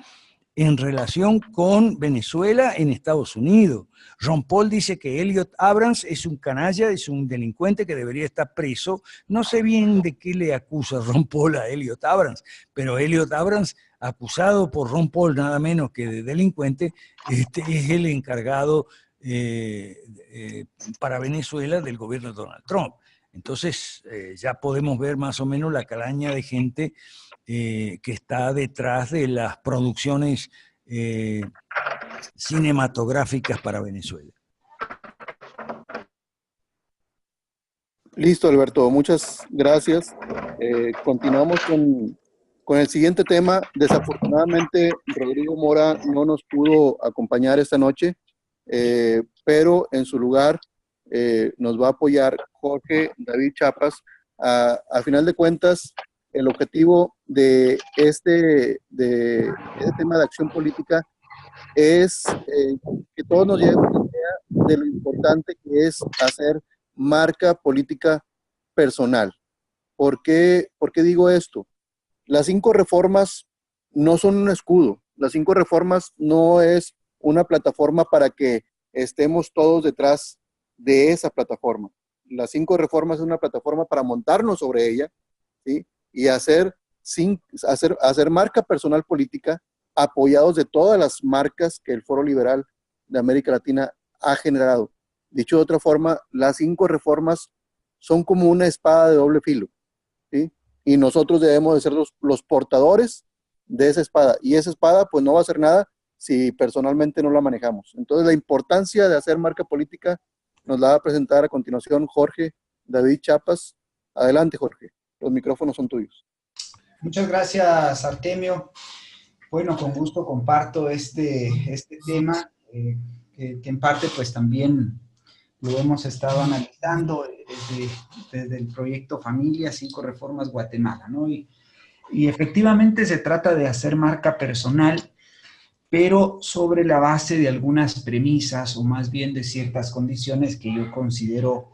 en relación con Venezuela en Estados Unidos. Ron Paul dice que Elliot Abrams es un canalla, es un delincuente que debería estar preso. No sé bien de qué le acusa Ron Paul a Elliot Abrams, pero Elliot Abrams, acusado por Ron Paul nada menos que de delincuente, es el encargado para Venezuela del gobierno de Donald Trump. Entonces ya podemos ver más o menos la calaña de gente que está detrás de las producciones cinematográficas para Venezuela. Listo, Alberto, muchas gracias. Continuamos con el siguiente tema. Desafortunadamente, Rodrigo Mora no nos pudo acompañar esta noche, pero en su lugar nos va a apoyar Jorge David Chiapas. A final de cuentas, el objetivo de este tema de acción política es que todos nos llevemos una idea de lo importante que es hacer marca política personal. ¿Por qué digo esto? Las 5 reformas no son un escudo. Las 5 reformas no es una plataforma para que estemos todos detrás de esa plataforma. Las 5 reformas es una plataforma para montarnos sobre ella, ¿sí? Y hacer marca personal política, apoyados de todas las marcas que el Foro Liberal de América Latina ha generado. Dicho de otra forma, las 5 reformas son como una espada de doble filo, ¿sí? Y nosotros debemos de ser los portadores de esa espada. Y esa espada pues no va a hacer nada si personalmente no la manejamos. Entonces la importancia de hacer marca política nos la va a presentar a continuación Jorge David Chiapas. Adelante, Jorge. Los micrófonos son tuyos. Muchas gracias, Artemio. Bueno, con gusto comparto este tema, que en parte pues también lo hemos estado analizando desde el proyecto Familia, 5 Reformas Guatemala, ¿no? Y Y efectivamente se trata de hacer marca personal, pero sobre la base de algunas premisas, o más bien de ciertas condiciones que yo considero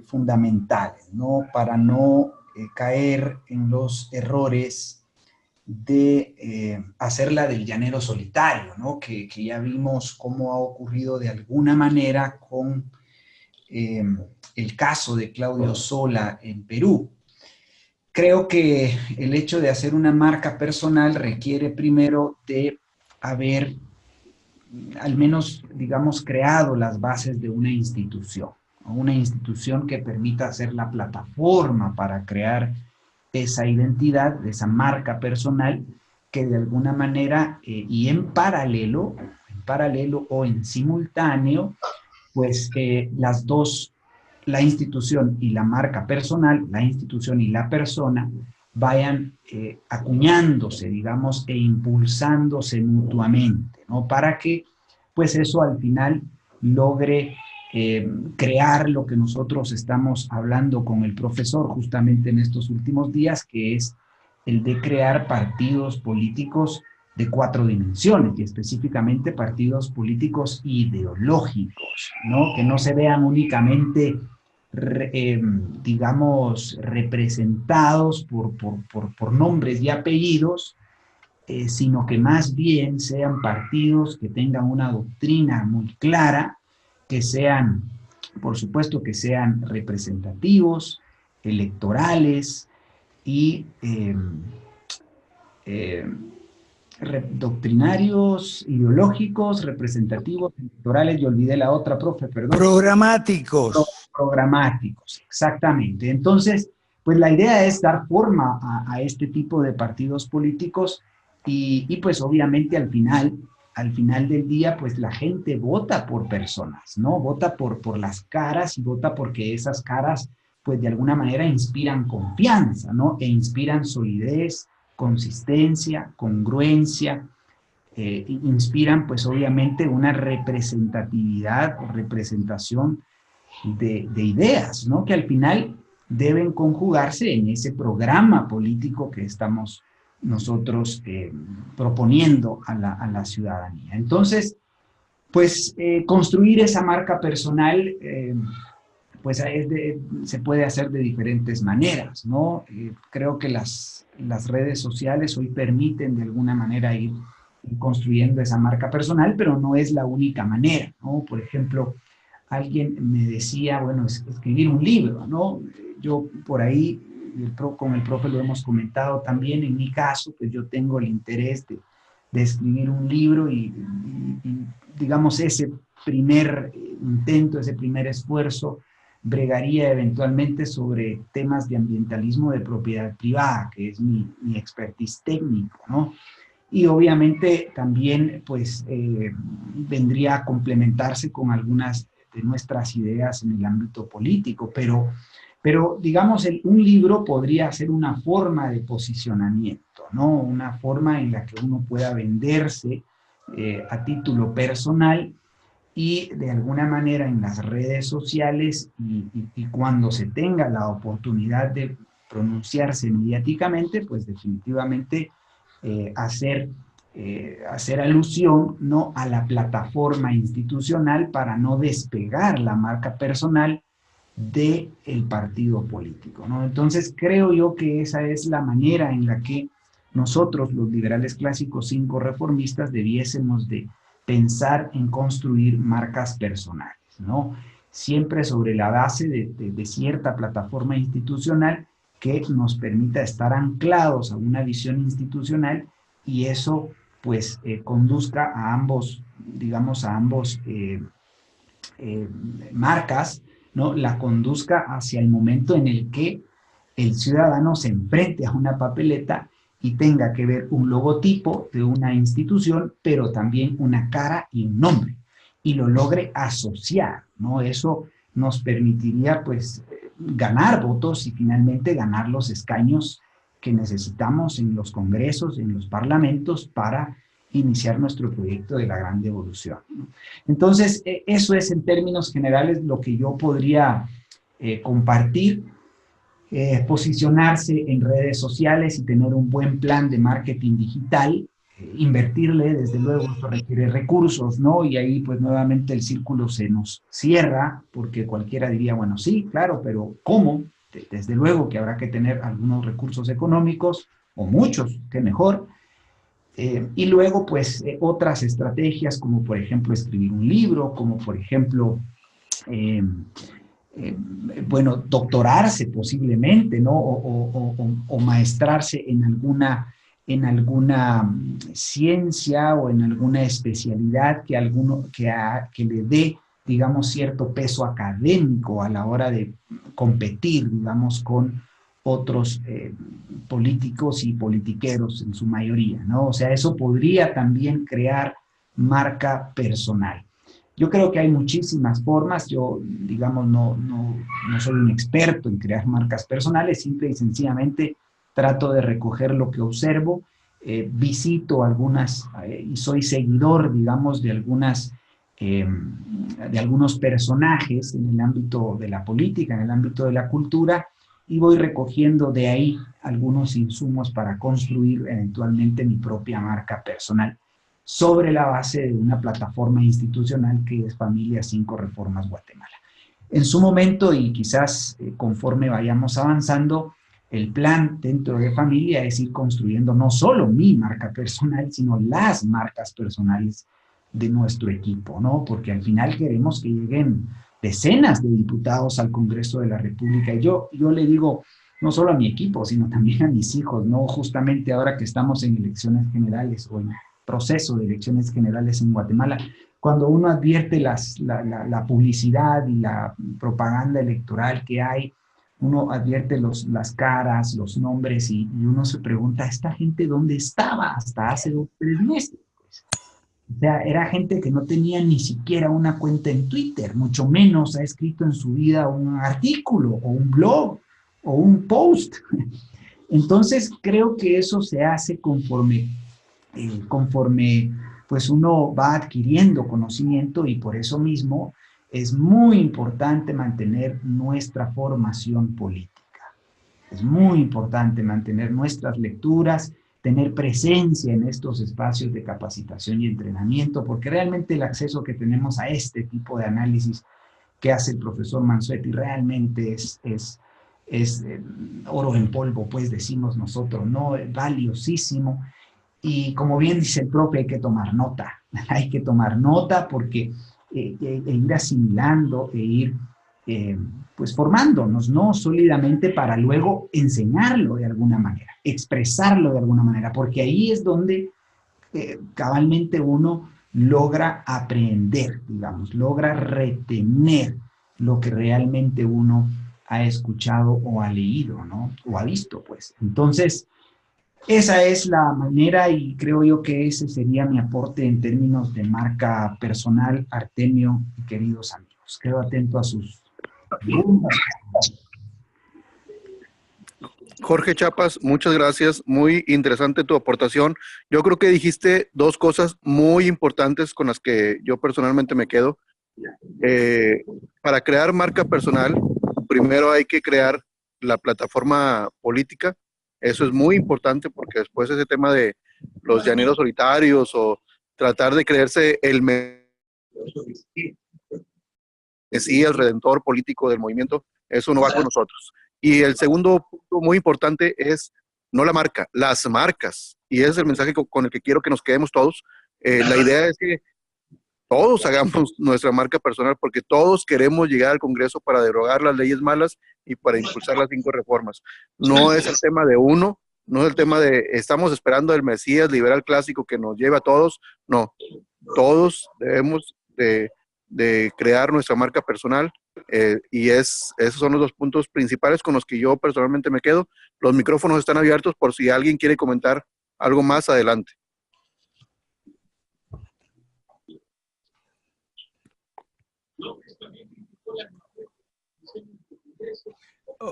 fundamentales, ¿no? Para no caer en los errores de hacerla del llanero solitario, ¿no? Que ya vimos cómo ha ocurrido de alguna manera con el caso de Claudio Sola en Perú. Creo que el hecho de hacer una marca personal requiere primero de haber, al menos, digamos, creado las bases de una institución que permita ser la plataforma para crear esa identidad, esa marca personal, que de alguna manera y en paralelo o en simultáneo, pues las dos, la institución y la marca personal, la institución y la persona, vayan acuñándose, digamos, e impulsándose mutuamente, ¿no? Para que, pues eso al final logre crear lo que nosotros estamos hablando con el profesor justamente en estos últimos días, que es el de crear partidos políticos de 4 dimensiones, y específicamente partidos políticos ideológicos, ¿no? Que no se vean únicamente, digamos, representados por nombres y apellidos, sino que más bien sean partidos que tengan una doctrina muy clara, que sean, por supuesto, que sean representativos, electorales y doctrinarios, ideológicos, representativos, electorales, yo olvidé la otra, profe, perdón. Programáticos. Programáticos, exactamente. Entonces, pues la idea es dar forma a este tipo de partidos políticos y pues obviamente al final del día, pues la gente vota por personas, ¿no? Vota por las caras y vota porque esas caras, pues de alguna manera inspiran confianza, ¿no? E inspiran solidez, consistencia, congruencia, inspiran pues obviamente una representatividad o representación de ideas, ¿no? Que al final deben conjugarse en ese programa político que estamos nosotros proponiendo a la ciudadanía. Entonces, pues construir esa marca personal, pues se puede hacer de diferentes maneras, ¿no? Creo que las redes sociales hoy permiten de alguna manera ir construyendo esa marca personal, pero no es la única manera, ¿no? Por ejemplo, alguien me decía, bueno, escribir un libro, ¿no? Yo por ahí, con el profe lo hemos comentado también, en mi caso, pues yo tengo el interés de escribir un libro y digamos, ese primer intento, ese primer esfuerzo, bregaría eventualmente sobre temas de ambientalismo de propiedad privada, que es mi expertise técnico, ¿no? Y obviamente también, pues, vendría a complementarse con algunas de nuestras ideas en el ámbito político, pero digamos, un libro podría ser una forma de posicionamiento, ¿no? Una forma en la que uno pueda venderse a título personal y de alguna manera en las redes sociales y cuando se tenga la oportunidad de pronunciarse mediáticamente, pues definitivamente hacer alusión, ¿no?, a la plataforma institucional para no despegar la marca personal del partido político, ¿no? Entonces creo yo que esa es la manera en la que nosotros, los liberales clásicos 5 reformistas, debiésemos de pensar en construir marcas personales, ¿no? Siempre sobre la base de cierta plataforma institucional que nos permita estar anclados a una visión institucional y eso pues conduzca a ambos, digamos, a ambos marcas, ¿no? La conduzca hacia el momento en el que el ciudadano se enfrente a una papeleta y tenga que ver un logotipo de una institución, pero también una cara y un nombre, y lo logre asociar, ¿no? Eso nos permitiría, pues, ganar votos y finalmente ganar los escaños que necesitamos en los congresos, en los parlamentos, para iniciar nuestro proyecto de la gran devolución, ¿no? Entonces, eso es en términos generales lo que yo podría compartir. posicionarse en redes sociales y tener un buen plan de marketing digital, invertirle, desde luego, esto requiere recursos, ¿no? Y ahí, pues, nuevamente el círculo se nos cierra, porque cualquiera diría, bueno, sí, claro, pero ¿cómo? Desde luego que habrá que tener algunos recursos económicos, o muchos, que mejor. Y luego, pues, otras estrategias, como por ejemplo escribir un libro, como por ejemplo, eh, bueno, doctorarse posiblemente, ¿no? O maestrarse en alguna ciencia o en alguna especialidad que le dé, digamos, cierto peso académico a la hora de competir, digamos, con otros políticos y politiqueros en su mayoría, ¿no? O sea, eso podría también crear marca personal. Yo creo que hay muchísimas formas. Yo, digamos, no soy un experto en crear marcas personales, simple y sencillamente trato de recoger lo que observo, visito algunas, y soy seguidor, digamos, de algunos personajes en el ámbito de la política, en el ámbito de la cultura, y voy recogiendo de ahí algunos insumos para construir eventualmente mi propia marca personal, sobre la base de una plataforma institucional que es Familia 5 Reformas Guatemala. En su momento, y quizás conforme vayamos avanzando, el plan dentro de Familia es ir construyendo no solo mi marca personal, sino las marcas personales de nuestro equipo, ¿no? Porque al final queremos que lleguen decenas de diputados al Congreso de la República. Y yo le digo, no solo a mi equipo, sino también a mis hijos, ¿no? Justamente ahora que estamos en elecciones generales o en proceso de elecciones generales en Guatemala, cuando uno advierte la publicidad y la propaganda electoral que hay, uno advierte las caras, los nombres, y uno se pregunta, ¿esta gente dónde estaba hasta hace 2 o 3 meses? O sea, era gente que no tenía ni siquiera una cuenta en Twitter, mucho menos ha escrito en su vida un artículo o un blog o un post. Entonces, creo que eso se hace conforme pues uno va adquiriendo conocimiento, y por eso mismo es muy importante mantener nuestra formación política. Es muy importante mantener nuestras lecturas, tener presencia en estos espacios de capacitación y entrenamiento, porque realmente el acceso que tenemos a este tipo de análisis que hace el profesor Mansuetti realmente es oro en polvo, pues decimos nosotros, ¿no? Valiosísimo. Y como bien dice el profe, hay que tomar nota porque ir asimilando e ir pues formándonos, ¿no? Sólidamente, para luego enseñarlo de alguna manera, expresarlo de alguna manera, porque ahí es donde cabalmente uno logra aprender, digamos, logra retener lo que realmente uno ha escuchado o ha leído, ¿no? O ha visto, pues. Entonces, esa es la manera, y creo yo que ese sería mi aporte en términos de marca personal, Artemio y queridos amigos. Quedo atento a sus preguntas. Jorge Chiapas, muchas gracias. Muy interesante tu aportación. Yo creo que dijiste 2 cosas muy importantes con las que yo personalmente me quedo. Para crear marca personal, primero hay que crear la plataforma política. Eso es muy importante, porque después ese tema de los llaneros solitarios o tratar de creerse el Mesías, redentor político del movimiento, eso no va con nosotros. Y el segundo punto muy importante es no la marca, las marcas. Y ese es el mensaje con el que quiero que nos quedemos todos. La idea es que todos hagamos nuestra marca personal, porque todos queremos llegar al Congreso para derogar las leyes malas y para impulsar las 5 reformas. No es el tema de uno, no es el tema de estamos esperando el Mesías liberal clásico que nos lleve a todos. No, todos debemos de crear nuestra marca personal, y esos son los 2 puntos principales con los que yo personalmente me quedo. Los micrófonos están abiertos por si alguien quiere comentar algo más adelante.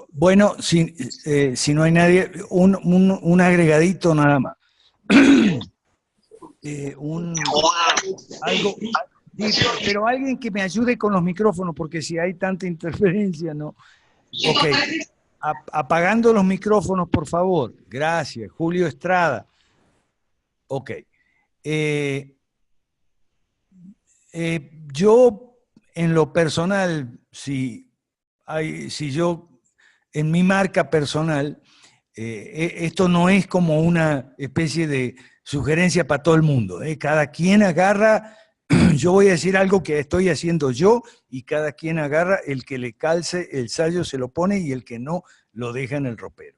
Bueno, si no hay nadie, un agregadito nada más. Algo, pero alguien que me ayude con los micrófonos, porque si hay tanta interferencia, no. Ok. Apagando los micrófonos, por favor. Gracias. Julio Estrada. Ok. Yo, en lo personal, si yo, en mi marca personal, esto no es como una especie de sugerencia para todo el mundo. Cada quien agarra, yo voy a decir algo que estoy haciendo yo, y cada quien agarra el que le calce el sayo, se lo pone, y el que no, lo deja en el ropero.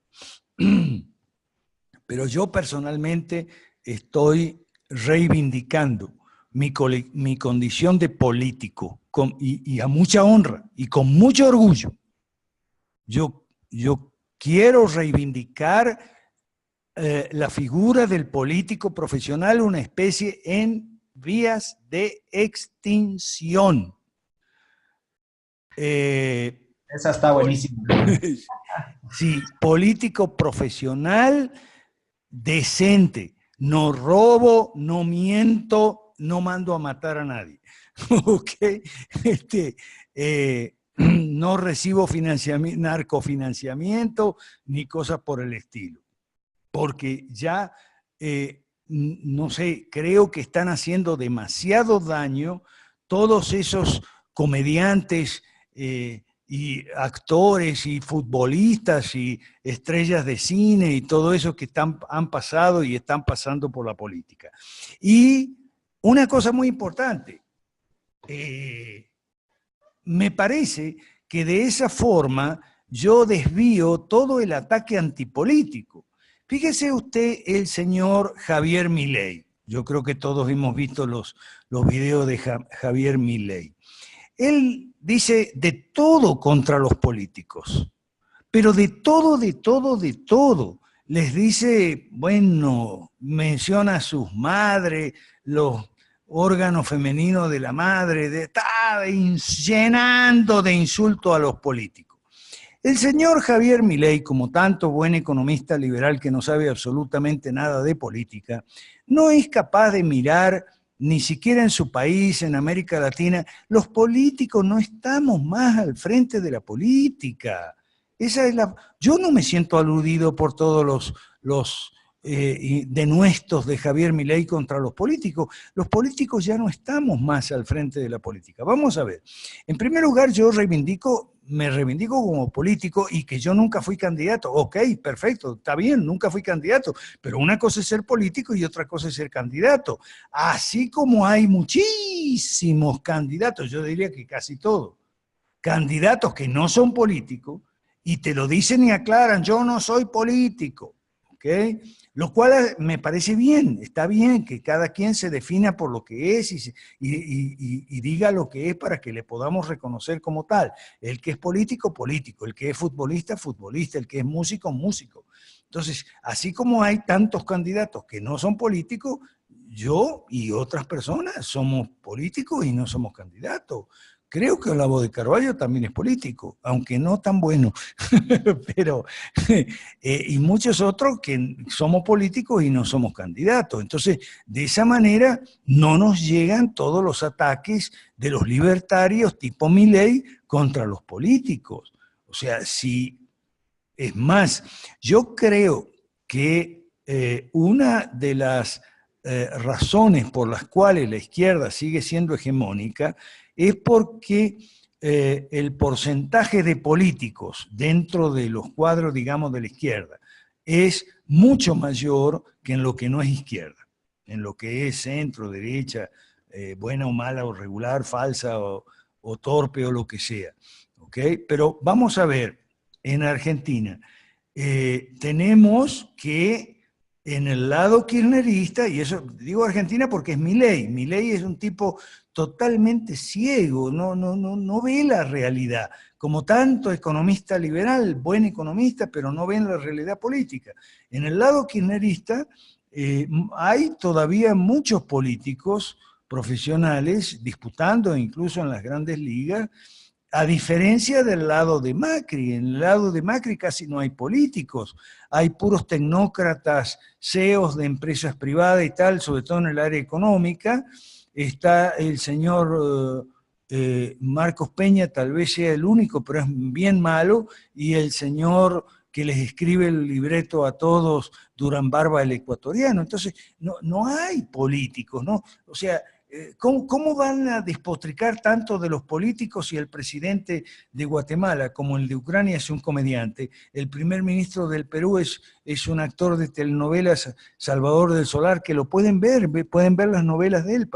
Pero yo personalmente estoy reivindicando mi condición de político, y a mucha honra y con mucho orgullo. Yo quiero reivindicar la figura del político profesional, una especie en vías de extinción. Esa está buenísima. Sí, político profesional decente. No robo, no miento, no mando a matar a nadie. ¿Ok? No recibo narcofinanciamiento ni cosas por el estilo. Porque ya, no sé, creo que están haciendo demasiado daño todos esos comediantes y actores y futbolistas y estrellas de cine y todo eso que han pasado y están pasando por la política. Y una cosa muy importante, me parece que de esa forma yo desvío todo el ataque antipolítico. Fíjese usted el señor Javier Milei. Yo creo que todos hemos visto los videos de Javier Milei. Él dice de todo contra los políticos, pero de todo. Les dice, bueno, menciona a sus madres, los órganos femeninos de la madre, está llenando de insultos a los políticos. El señor Javier Milei, como tanto buen economista liberal que no sabe absolutamente nada de política, no es capaz de mirar, ni siquiera en su país, en América Latina, los políticos no estamos más al frente de la política. Yo no me siento aludido por todos los denuestos de Javier Milei contra los políticos. Los políticos ya no estamos más al frente de la política. Vamos a ver. En primer lugar, me reivindico como político y que yo nunca fui candidato. Ok, perfecto, está bien, nunca fui candidato, pero una cosa es ser político y otra cosa es ser candidato. Así como hay muchísimos candidatos, yo diría que casi todos, candidatos que no son políticos y te lo dicen y aclaran, yo no soy político, ¿ok? Lo cual me parece bien, está bien que cada quien se defina por lo que es y diga lo que es para que le podamos reconocer como tal. El que es político, político, el que es futbolista, futbolista, el que es músico, músico. Entonces, así como hay tantos candidatos que no son políticos, yo y otras personas somos políticos y no somos candidatos. Creo que Olavo de Carvalho también es político, aunque no tan bueno, pero y muchos otros que somos políticos y no somos candidatos. Entonces, de esa manera no nos llegan todos los ataques de los libertarios tipo Milei contra los políticos. O sea, es más, yo creo que una de las razones por las cuales la izquierda sigue siendo hegemónica es porque el porcentaje de políticos dentro de los cuadros, digamos, de la izquierda es mucho mayor que en lo que no es izquierda, en lo que es centro, derecha, buena o mala o regular, falsa o torpe o lo que sea. ¿Okay? Pero vamos a ver, en Argentina tenemos que en el lado kirchnerista, y eso digo Argentina porque es Milei es un tipo totalmente ciego, no ve la realidad, como tanto economista liberal, buen economista, pero no ven la realidad política. En el lado kirchnerista hay todavía muchos políticos profesionales disputando incluso en las grandes ligas, a diferencia del lado de Macri. En el lado de Macri casi no hay políticos, hay puros tecnócratas, CEOs de empresas privadas y tal, sobre todo en el área económica. Está el señor Marcos Peña tal vez sea el único, pero es bien malo, y el señor que les escribe el libreto a todos, Durán Barba, el ecuatoriano. Entonces, no hay políticos, ¿no? O sea, ¿cómo van a despotricar tanto de los políticos si el presidente de Guatemala, como el de Ucrania, es un comediante? El primer ministro del Perú es un actor de telenovelas, Salvador del Solar, que lo pueden ver las novelas de él,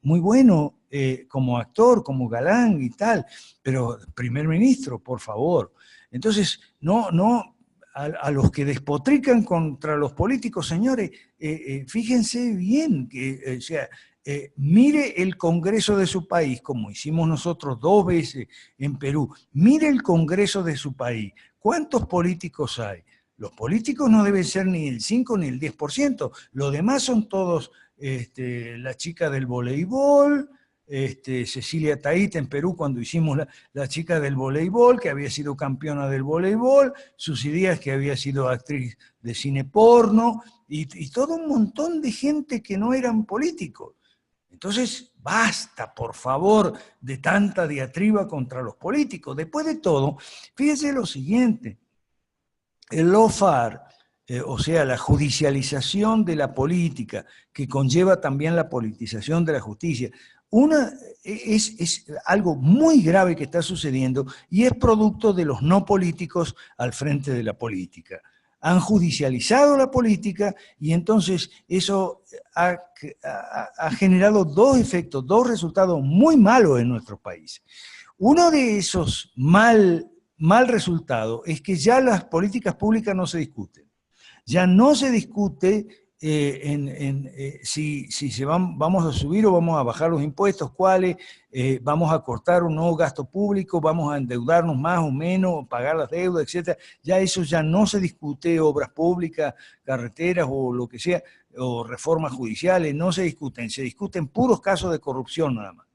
muy bueno como actor, como galán y tal, pero primer ministro, por favor. Entonces, a los que despotrican contra los políticos, señores, fíjense bien, o sea, mire el Congreso de su país, como hicimos nosotros 2 veces en Perú, mire el Congreso de su país, ¿cuántos políticos hay? Los políticos no deben ser ni el 5 ni el 10%, lo demás son todos la chica del voleibol, Cecilia Taíta en Perú cuando hicimos la chica del voleibol, que había sido campeona del voleibol, Susy Díaz, que había sido actriz de cine porno, y todo un montón de gente que no eran políticos. Entonces, basta, por favor, de tanta diatriba contra los políticos. Después de todo, fíjense lo siguiente, el lawfare, o sea, la judicialización de la política, que conlleva también la politización de la justicia, es algo muy grave que está sucediendo y es producto de los no políticos al frente de la política. Han judicializado la política y entonces eso ha generado 2 efectos, 2 resultados muy malos en nuestro país. Uno de esos mal resultados es que ya las políticas públicas no se discuten. Ya no se discute si vamos a subir o vamos a bajar los impuestos, cuáles, vamos a cortar un nuevo gasto público, vamos a endeudarnos más o menos, pagar las deudas, etc. Ya eso ya no se discute, obras públicas, carreteras o lo que sea, o reformas judiciales, no se discuten puros casos de corrupción nada más.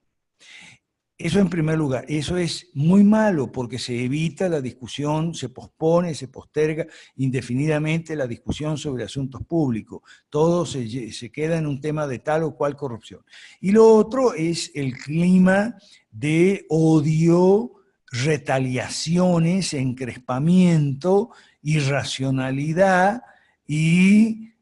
Eso en primer lugar, eso es muy malo porque se evita la discusión, se pospone, se posterga indefinidamente la discusión sobre asuntos públicos. Todo se queda en un tema de tal o cual corrupción. Y lo otro es el clima de odio, retaliaciones, encrespamiento, irracionalidad y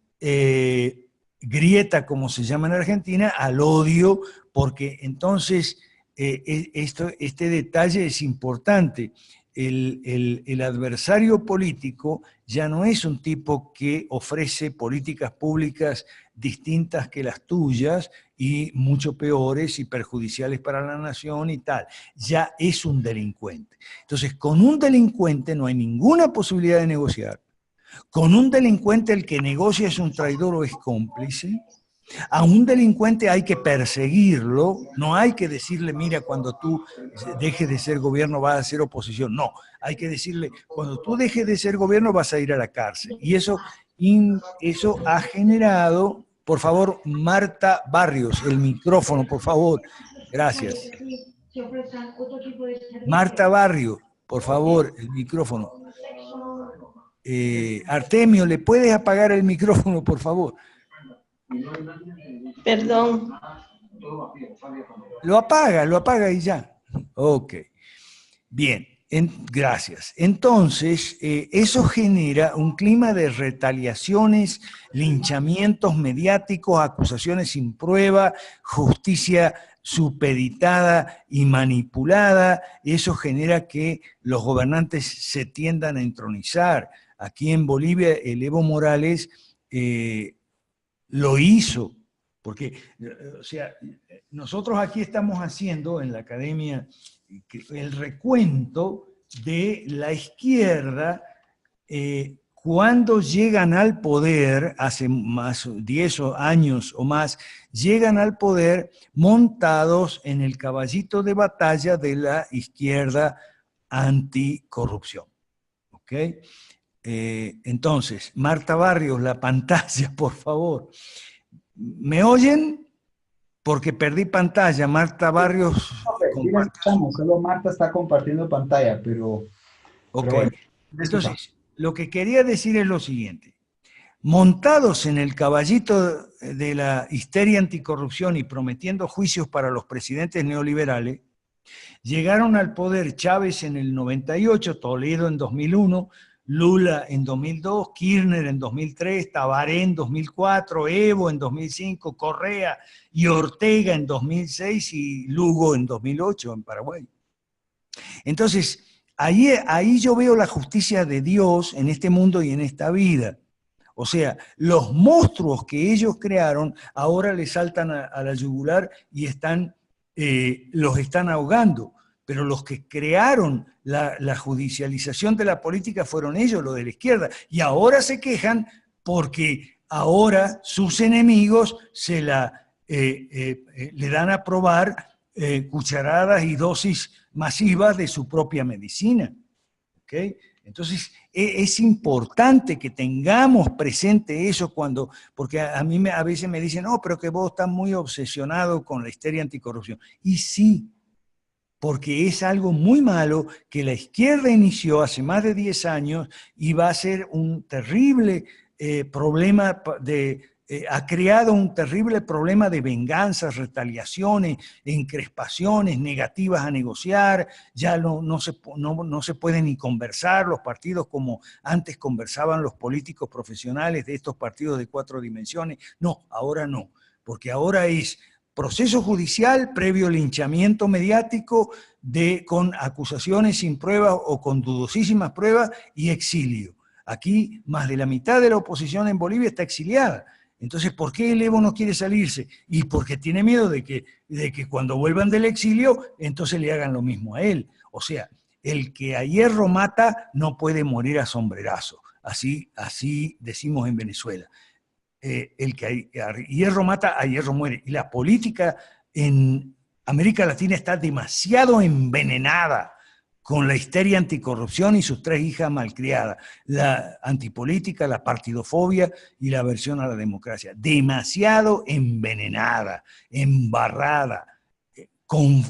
grieta, como se llama en Argentina, al odio, porque entonces este detalle es importante. El adversario político ya no es un tipo que ofrece políticas públicas distintas que las tuyas y mucho peores y perjudiciales para la nación y tal. Ya es un delincuente. Entonces, con un delincuente no hay ninguna posibilidad de negociar. Con un delincuente el que negocia es un traidor o es cómplice. A un delincuente hay que perseguirlo, no hay que decirle, mira, cuando tú dejes de ser gobierno vas a ser oposición. No, hay que decirle, cuando tú dejes de ser gobierno vas a ir a la cárcel. Y eso ha generado, por favor, Marta Barrios, el micrófono, por favor. Gracias. Marta Barrios, por favor, el micrófono. Artemio, ¿le puedes apagar el micrófono, por favor? Perdón. Lo apaga y ya. Ok. Bien, gracias. Entonces, eso genera un clima de retaliaciones, linchamientos mediáticos, acusaciones sin prueba, justicia supeditada y manipulada. Eso genera que los gobernantes se tiendan a entronizar. Aquí en Bolivia, el Evo Morales lo hizo, porque, o sea, nosotros aquí estamos haciendo en la academia el recuento de la izquierda cuando llegan al poder, hace más 10 años o más, llegan al poder montados en el caballito de batalla de la izquierda anticorrupción. ¿Ok? Entonces, Marta Barrios, la pantalla, por favor. ¿Me oyen? Porque perdí pantalla. Marta Barrios. Sí, la escuchamos, solo Marta está compartiendo pantalla, pero... Ok. Pero bueno, entonces, lo que quería decir es lo siguiente. Montados en el caballito de la histeria anticorrupción y prometiendo juicios para los presidentes neoliberales, Llegaron al poder Chávez en el 98, Toledo en 2001, Lula en 2002, Kirchner en 2003, Tabaré en 2004, Evo en 2005, Correa y Ortega en 2006 y Lugo en 2008 en Paraguay. Entonces, ahí yo veo la justicia de Dios en este mundo y en esta vida. O sea, los monstruos que ellos crearon ahora les saltan a la yugular y los están ahogando. Pero los que crearon la judicialización de la política fueron ellos, los de la izquierda. Y ahora se quejan porque ahora sus enemigos le dan a probar cucharadas y dosis masivas de su propia medicina. ¿Okay? Entonces, es importante que tengamos presente eso porque a mí a veces me dicen, no, pero que vos estás muy obsesionado con la histeria anticorrupción. Y sí, porque es algo muy malo que la izquierda inició hace más de 10 años y va a ser un terrible problema ha creado un terrible problema de venganzas, retaliaciones, encrespaciones negativas a negociar, ya no se puede ni conversar los partidos como antes conversaban los políticos profesionales de estos partidos de 4 dimensiones. No, ahora no, porque ahora es proceso judicial previo linchamiento mediático con acusaciones sin pruebas o con dudosísimas pruebas y exilio. Aquí más de la mitad de la oposición en Bolivia está exiliada. Entonces, ¿por qué el Evo no quiere salirse? Y porque tiene miedo de que cuando vuelvan del exilio, entonces le hagan lo mismo a él. O sea, el que a hierro mata no puede morir a sombrerazo. Así decimos en Venezuela. El que a hierro mata, a hierro muere. Y la política en América Latina está demasiado envenenada con la histeria anticorrupción y sus 3 hijas malcriadas, la antipolítica, la partidofobia y la aversión a la democracia. Demasiado envenenada, embarrada,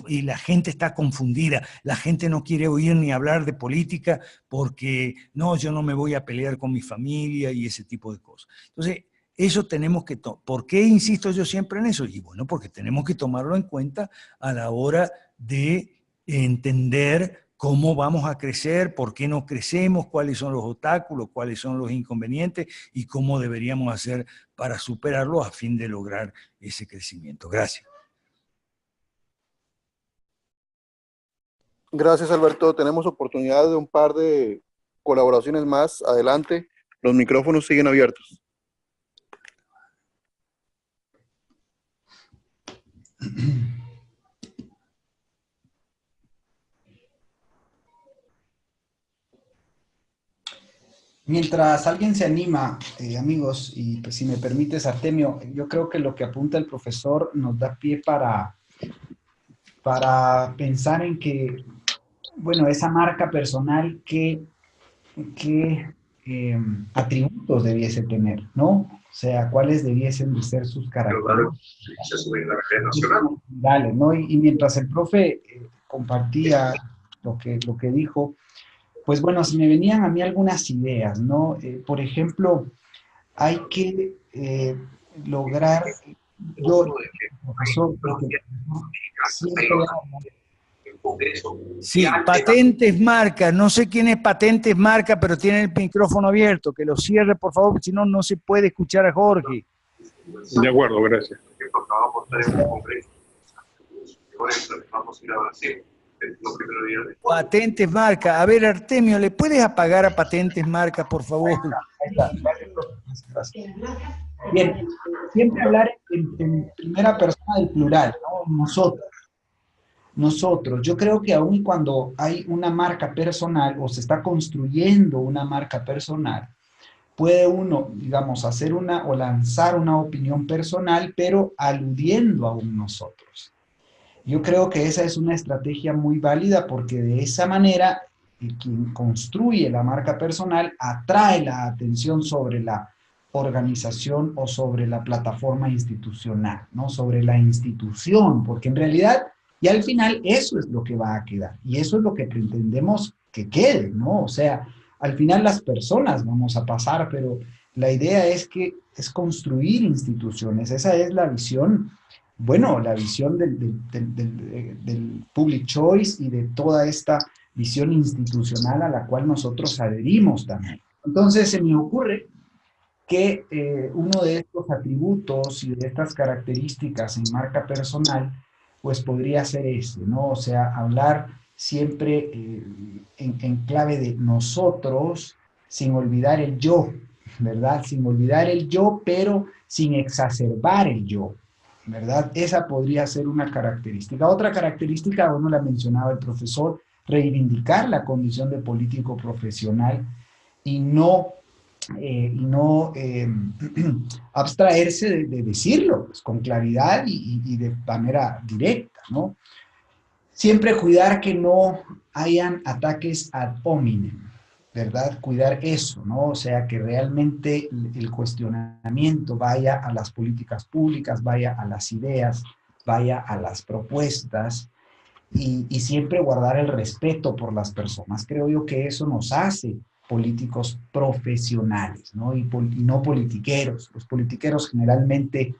y la gente está confundida. La gente no quiere oír ni hablar de política porque, no, yo no me voy a pelear con mi familia y ese tipo de cosas. Entonces, eso tenemos que... ¿Por qué insisto yo siempre en eso? Y bueno, porque tenemos que tomarlo en cuenta a la hora de entender cómo vamos a crecer, por qué no crecemos, cuáles son los obstáculos, cuáles son los inconvenientes y cómo deberíamos hacer para superarlos a fin de lograr ese crecimiento. Gracias. Gracias, Alberto. Tenemos oportunidad de un par de colaboraciones más. Adelante, los micrófonos siguen abiertos. Mientras alguien se anima, amigos, y pues, si me permites, Artemio, yo creo que lo que apunta el profesor nos da pie para pensar en que, bueno, esa marca personal, ¿qué atributos debiese tener, ¿no? O sea, cuáles debiesen de ser sus características. Dale, ¿no? Y mientras el profe compartía lo que dijo, pues bueno, se me venían a mí algunas ideas, ¿no? Por ejemplo, hay que lograr, profesor, sí, Patentes Marca, no sé quién es Patentes Marca, pero tiene el micrófono abierto, que lo cierre por favor, si no, no se puede escuchar a Jorge. De acuerdo, gracias. Patentes Marca. A ver, Artemio, ¿le puedes apagar a Patentes Marca, por favor? Ahí está. Gracias. Bien, siempre hablar en primera persona del plural, ¿no? Nosotros. Yo creo que aun cuando hay una marca personal o se está construyendo una marca personal, puede uno, digamos, hacer o lanzar una opinión personal, pero aludiendo a un nosotros. Yo creo que esa es una estrategia muy válida porque de esa manera quien construye la marca personal atrae la atención sobre la organización o sobre la plataforma institucional, ¿no? Sobre la institución, porque en realidad y al final eso es lo que va a quedar y eso es lo que pretendemos que quede, ¿no? O sea, al final las personas vamos a pasar, pero la idea es construir instituciones, esa es la visión bueno, la visión del public choice y de toda esta visión institucional a la cual nosotros adherimos también. Entonces se me ocurre que uno de estos atributos y de estas características en marca personal, pues podría ser ese, ¿no? O sea, hablar siempre en clave de nosotros, sin olvidar el yo, ¿verdad? Sin olvidar el yo, pero sin exacerbar el yo, ¿verdad? Esa podría ser una característica. Otra característica, bueno, la mencionaba el profesor, reivindicar la condición de político profesional y no abstraerse de decirlo pues, con claridad y de manera directa, ¿no? Siempre cuidar que no hayan ataques ad hominem, ¿verdad? Cuidar eso, ¿no? O sea, que realmente el cuestionamiento vaya a las políticas públicas, vaya a las ideas, vaya a las propuestas y siempre guardar el respeto por las personas. Creo yo que eso nos hace políticos profesionales, ¿no? Y no politiqueros. Los politiqueros generalmente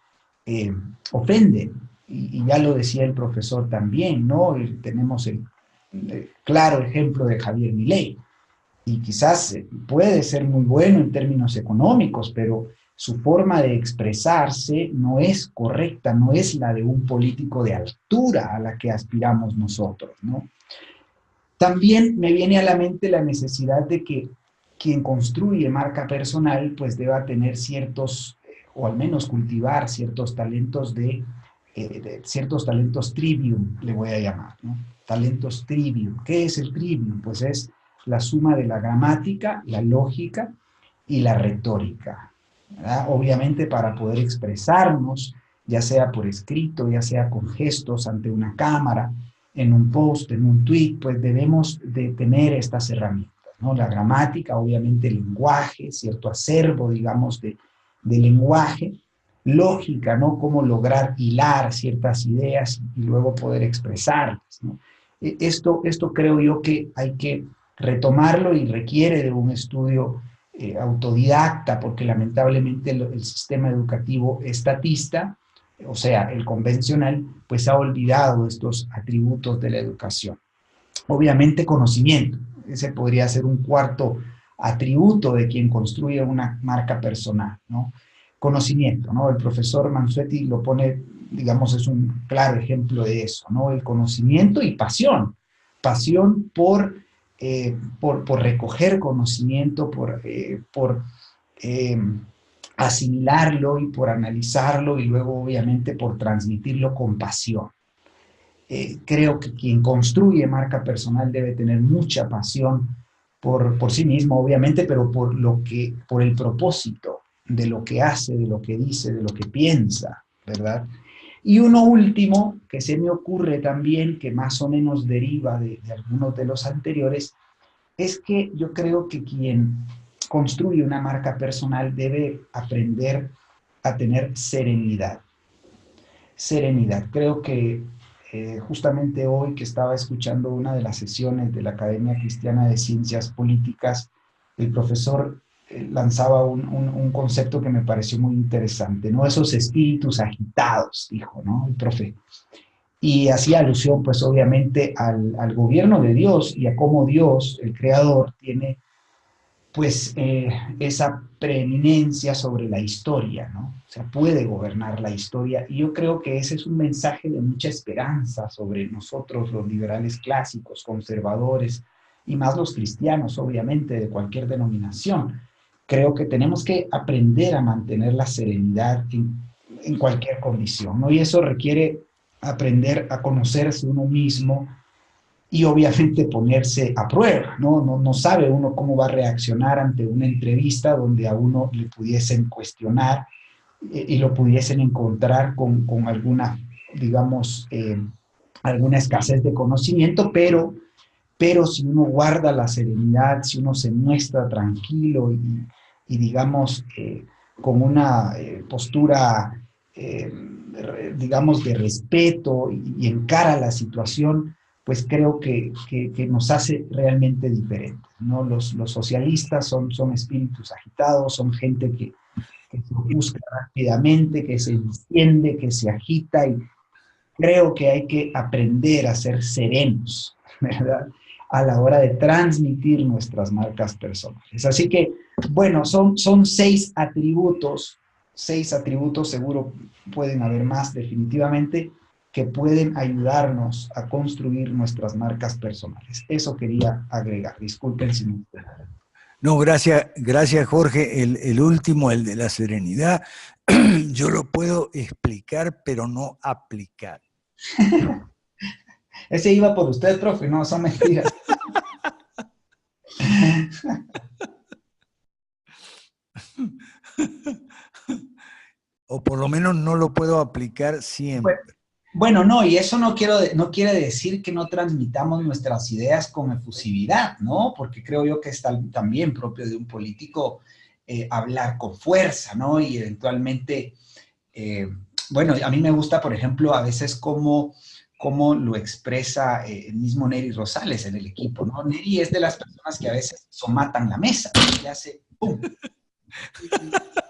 ofenden, y ya lo decía el profesor también, ¿no? Tenemos el claro ejemplo de Javier Milei, y quizás puede ser muy bueno en términos económicos, pero su forma de expresarse no es correcta, no es la de un político de altura a la que aspiramos nosotros, ¿no? También me viene a la mente la necesidad de que quien construye marca personal pues deba tener ciertos, o al menos cultivar ciertos talentos ciertos talentos trivium, le voy a llamar, ¿no? Talentos trivium. ¿Qué es el trivium? Pues es la suma de la gramática, la lógica y la retórica, ¿verdad? Obviamente para poder expresarnos, ya sea por escrito, ya sea con gestos ante una cámara, en un post, en un tweet, pues debemos de tener estas herramientas, ¿no? La gramática, obviamente el lenguaje, cierto acervo, digamos, de lenguaje, lógica, ¿no? Cómo lograr hilar ciertas ideas y luego poder expresarlas, ¿no? Esto creo yo que hay que retomarlo y requiere de un estudio autodidacta, porque lamentablemente el sistema educativo estatista, o sea, el convencional, pues ha olvidado estos atributos de la educación. Obviamente conocimiento, ese podría ser un cuarto atributo de quien construye una marca personal, ¿no? Conocimiento, ¿no? El profesor Mansuetti lo pone, digamos, es un claro ejemplo de eso, ¿no? El conocimiento y pasión por recoger conocimiento, por asimilarlo y por analizarlo y luego obviamente por transmitirlo con pasión. Creo que quien construye marca personal debe tener mucha pasión por sí mismo, obviamente, pero por el propósito de lo que hace, de lo que dice, de lo que piensa, ¿verdad? Y uno último que se me ocurre también, que más o menos deriva de algunos de los anteriores, es que yo creo que quien construye una marca personal debe aprender a tener serenidad. Serenidad. Creo que justamente hoy que estaba escuchando una de las sesiones de la Academia Cristiana de Ciencias Políticas, el profesor lanzaba un concepto que me pareció muy interesante, ¿no? Esos espíritus agitados, dijo, ¿no? El profe. Y hacía alusión, pues, obviamente, al gobierno de Dios y a cómo Dios, el Creador, tiene, pues, esa preeminencia sobre la historia, ¿no? O sea, puede gobernar la historia. Y yo creo que ese es un mensaje de mucha esperanza sobre nosotros, los liberales clásicos, conservadores, y más los cristianos, obviamente, de cualquier denominación. Creo que tenemos que aprender a mantener la serenidad en cualquier condición, ¿no? Y eso requiere aprender a conocerse uno mismo y obviamente ponerse a prueba, ¿no? No sabe uno cómo va a reaccionar ante una entrevista donde a uno le pudiesen cuestionar y lo pudiesen encontrar con alguna, digamos, alguna escasez de conocimiento, pero si uno guarda la serenidad, si uno se muestra tranquilo y digamos, con una postura, digamos, de respeto y encara la situación, pues creo que nos hace realmente diferentes, ¿no? Los socialistas son espíritus agitados, son gente que se ofusca rápidamente, que se enciende, que se agita, y creo que hay que aprender a ser serenos, ¿verdad?, a la hora de transmitir nuestras marcas personales. Así que, bueno, son 6 atributos, seguro pueden haber más definitivamente, que pueden ayudarnos a construir nuestras marcas personales. Eso quería agregar. Disculpen si no. No, gracias Jorge. El último, el de la serenidad, yo lo puedo explicar, pero no aplicar. Ese iba por usted, profe, no, son mentiras. O por lo menos no lo puedo aplicar siempre. Bueno, no, y eso no quiere decir que no transmitamos nuestras ideas con efusividad, ¿no? Porque creo yo que es también propio de un político hablar con fuerza, ¿no? Y eventualmente, bueno, a mí me gusta, por ejemplo, a veces cómo lo expresa el mismo Neri Rosales en el equipo, ¿no? Neri es de las personas que a veces somatan la mesa, y hace ¡pum!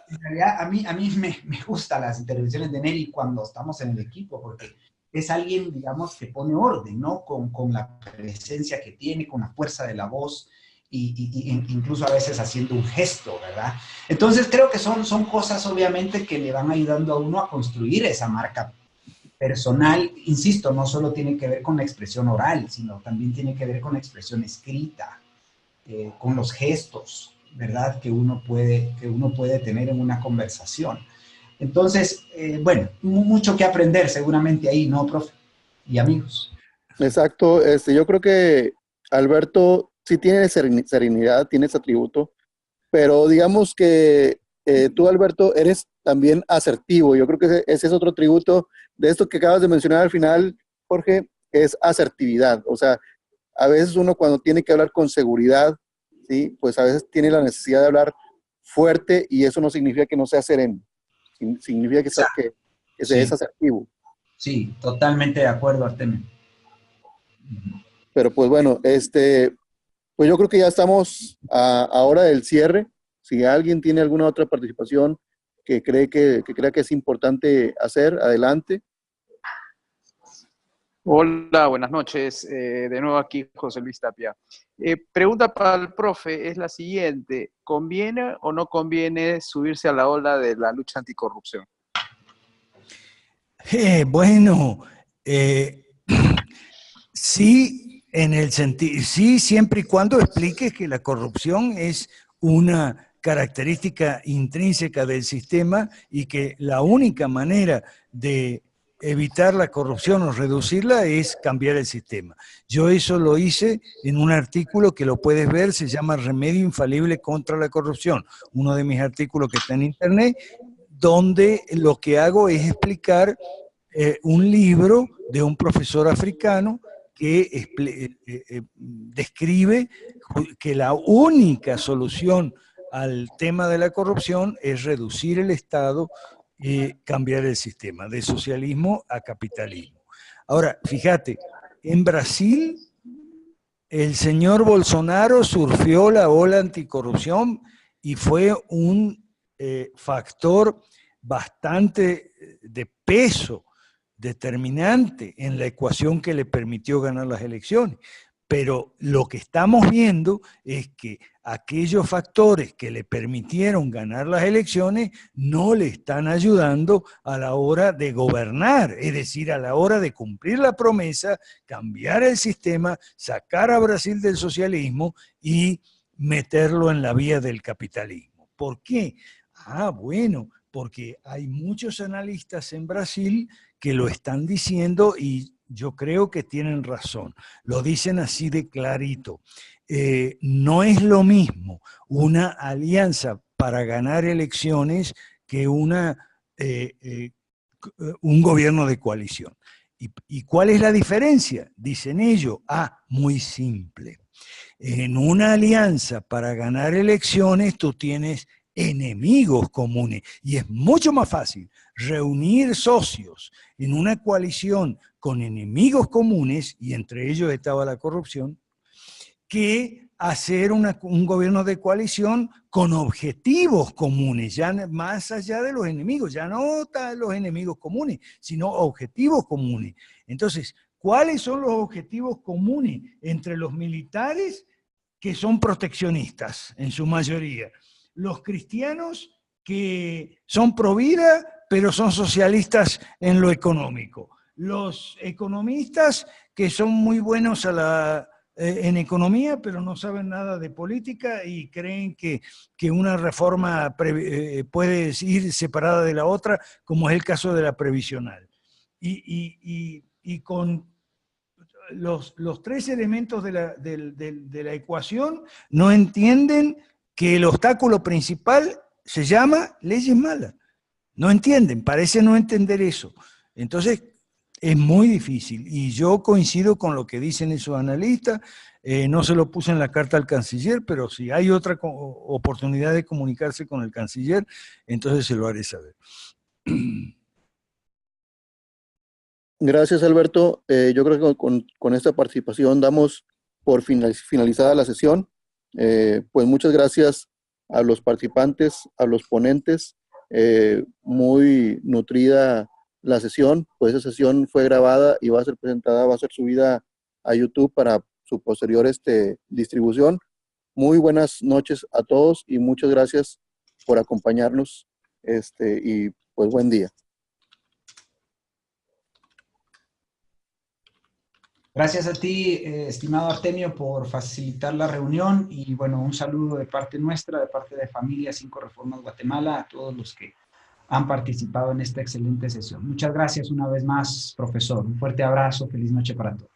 En realidad, a mí me gustan las intervenciones de Neri cuando estamos en el equipo, porque es alguien, digamos, que pone orden, ¿no? Con la presencia que tiene, con la fuerza de la voz, y incluso a veces haciendo un gesto, ¿verdad? Entonces creo que son cosas, obviamente, que le van ayudando a uno a construir esa marca personal. Insisto, no solo tiene que ver con la expresión oral, sino también tiene que ver con la expresión escrita, con los gestos, ¿verdad?, que uno puede tener en una conversación. Entonces, bueno, mucho que aprender seguramente ahí, ¿no, profe? Y amigos. Exacto. Yo creo que Alberto sí tiene serenidad, tiene ese atributo, pero digamos que tú, Alberto, eres también asertivo. Yo creo que ese es otro atributo de esto que acabas de mencionar al final, Jorge, es asertividad. O sea, a veces uno cuando tiene que hablar con seguridad, ¿sí?, pues a veces tiene la necesidad de hablar fuerte, y eso no significa que no sea sereno, significa que se es Sí, asertivo. sí, totalmente de acuerdo, Artemio. Pero pues bueno, pues yo creo que ya estamos a hora del cierre. Si alguien tiene alguna otra participación que crea que es importante hacer, adelante. Hola, buenas noches. De nuevo aquí José Luis Tapia. Pregunta para el profe es la siguiente. ¿Conviene o no conviene subirse a la ola de la lucha anticorrupción? Bueno, sí, en el sentido, sí, siempre y cuando expliques que la corrupción es una característica intrínseca del sistema y que la única manera de evitar la corrupción o reducirla es cambiar el sistema. Yo eso lo hice en un artículo que lo puedes ver, se llama Remedio Infalible contra la Corrupción, uno de mis artículos que está en internet, donde lo que hago es explicar un libro de un profesor africano que describe que la única solución al tema de la corrupción es reducir el Estado y cambiar el sistema de socialismo a capitalismo. Ahora, fíjate, en Brasil el señor Bolsonaro surfeó la ola anticorrupción y fue un factor bastante de peso, determinante en la ecuación que le permitió ganar las elecciones. Pero lo que estamos viendo es que aquellos factores que le permitieron ganar las elecciones no le están ayudando a la hora de gobernar, es decir, a la hora de cumplir la promesa, cambiar el sistema, sacar a Brasil del socialismo y meterlo en la vía del capitalismo. ¿Por qué? Bueno, porque hay muchos analistas en Brasil que lo están diciendo y yo creo que tienen razón. Lo dicen así de clarito. No es lo mismo una alianza para ganar elecciones que un gobierno de coalición. ¿Y cuál es la diferencia? Dicen ellos. Muy simple. En una alianza para ganar elecciones tú tienes enemigos comunes y es mucho más fácil reunir socios en una coalición con enemigos comunes, y entre ellos estaba la corrupción, que hacer un gobierno de coalición con objetivos comunes, ya más allá de los enemigos, ya no los enemigos comunes, sino objetivos comunes. Entonces, ¿cuáles son los objetivos comunes entre los militares que son proteccionistas en su mayoría? Los cristianos que son pro vida, pero son socialistas en lo económico. Los economistas que son muy buenos en economía, pero no saben nada de política y creen que una reforma puede ir separada de la otra, como es el caso de la previsional. Y con los tres elementos de la ecuación no entienden que el obstáculo principal se llama leyes malas. No entienden, parece no entender eso. Entonces, es muy difícil, y yo coincido con lo que dicen esos analistas. No se lo puse en la carta al canciller, pero si hay otra oportunidad de comunicarse con el canciller, entonces se lo haré saber. Gracias, Alberto. Yo creo que con esta participación damos por finalizada la sesión. Pues muchas gracias a los participantes, a los ponentes. Muy nutrida la sesión, pues esa sesión fue grabada y va a ser presentada, va a ser subida a YouTube para su posterior distribución. Muy buenas noches a todos y muchas gracias por acompañarnos y pues buen día. Gracias a ti, estimado Artemio, por facilitar la reunión y bueno, un saludo de parte nuestra, de parte de Familia 5 Reformas Guatemala, a todos los que han participado en esta excelente sesión. Muchas gracias una vez más, profesor. Un fuerte abrazo, feliz noche para todos.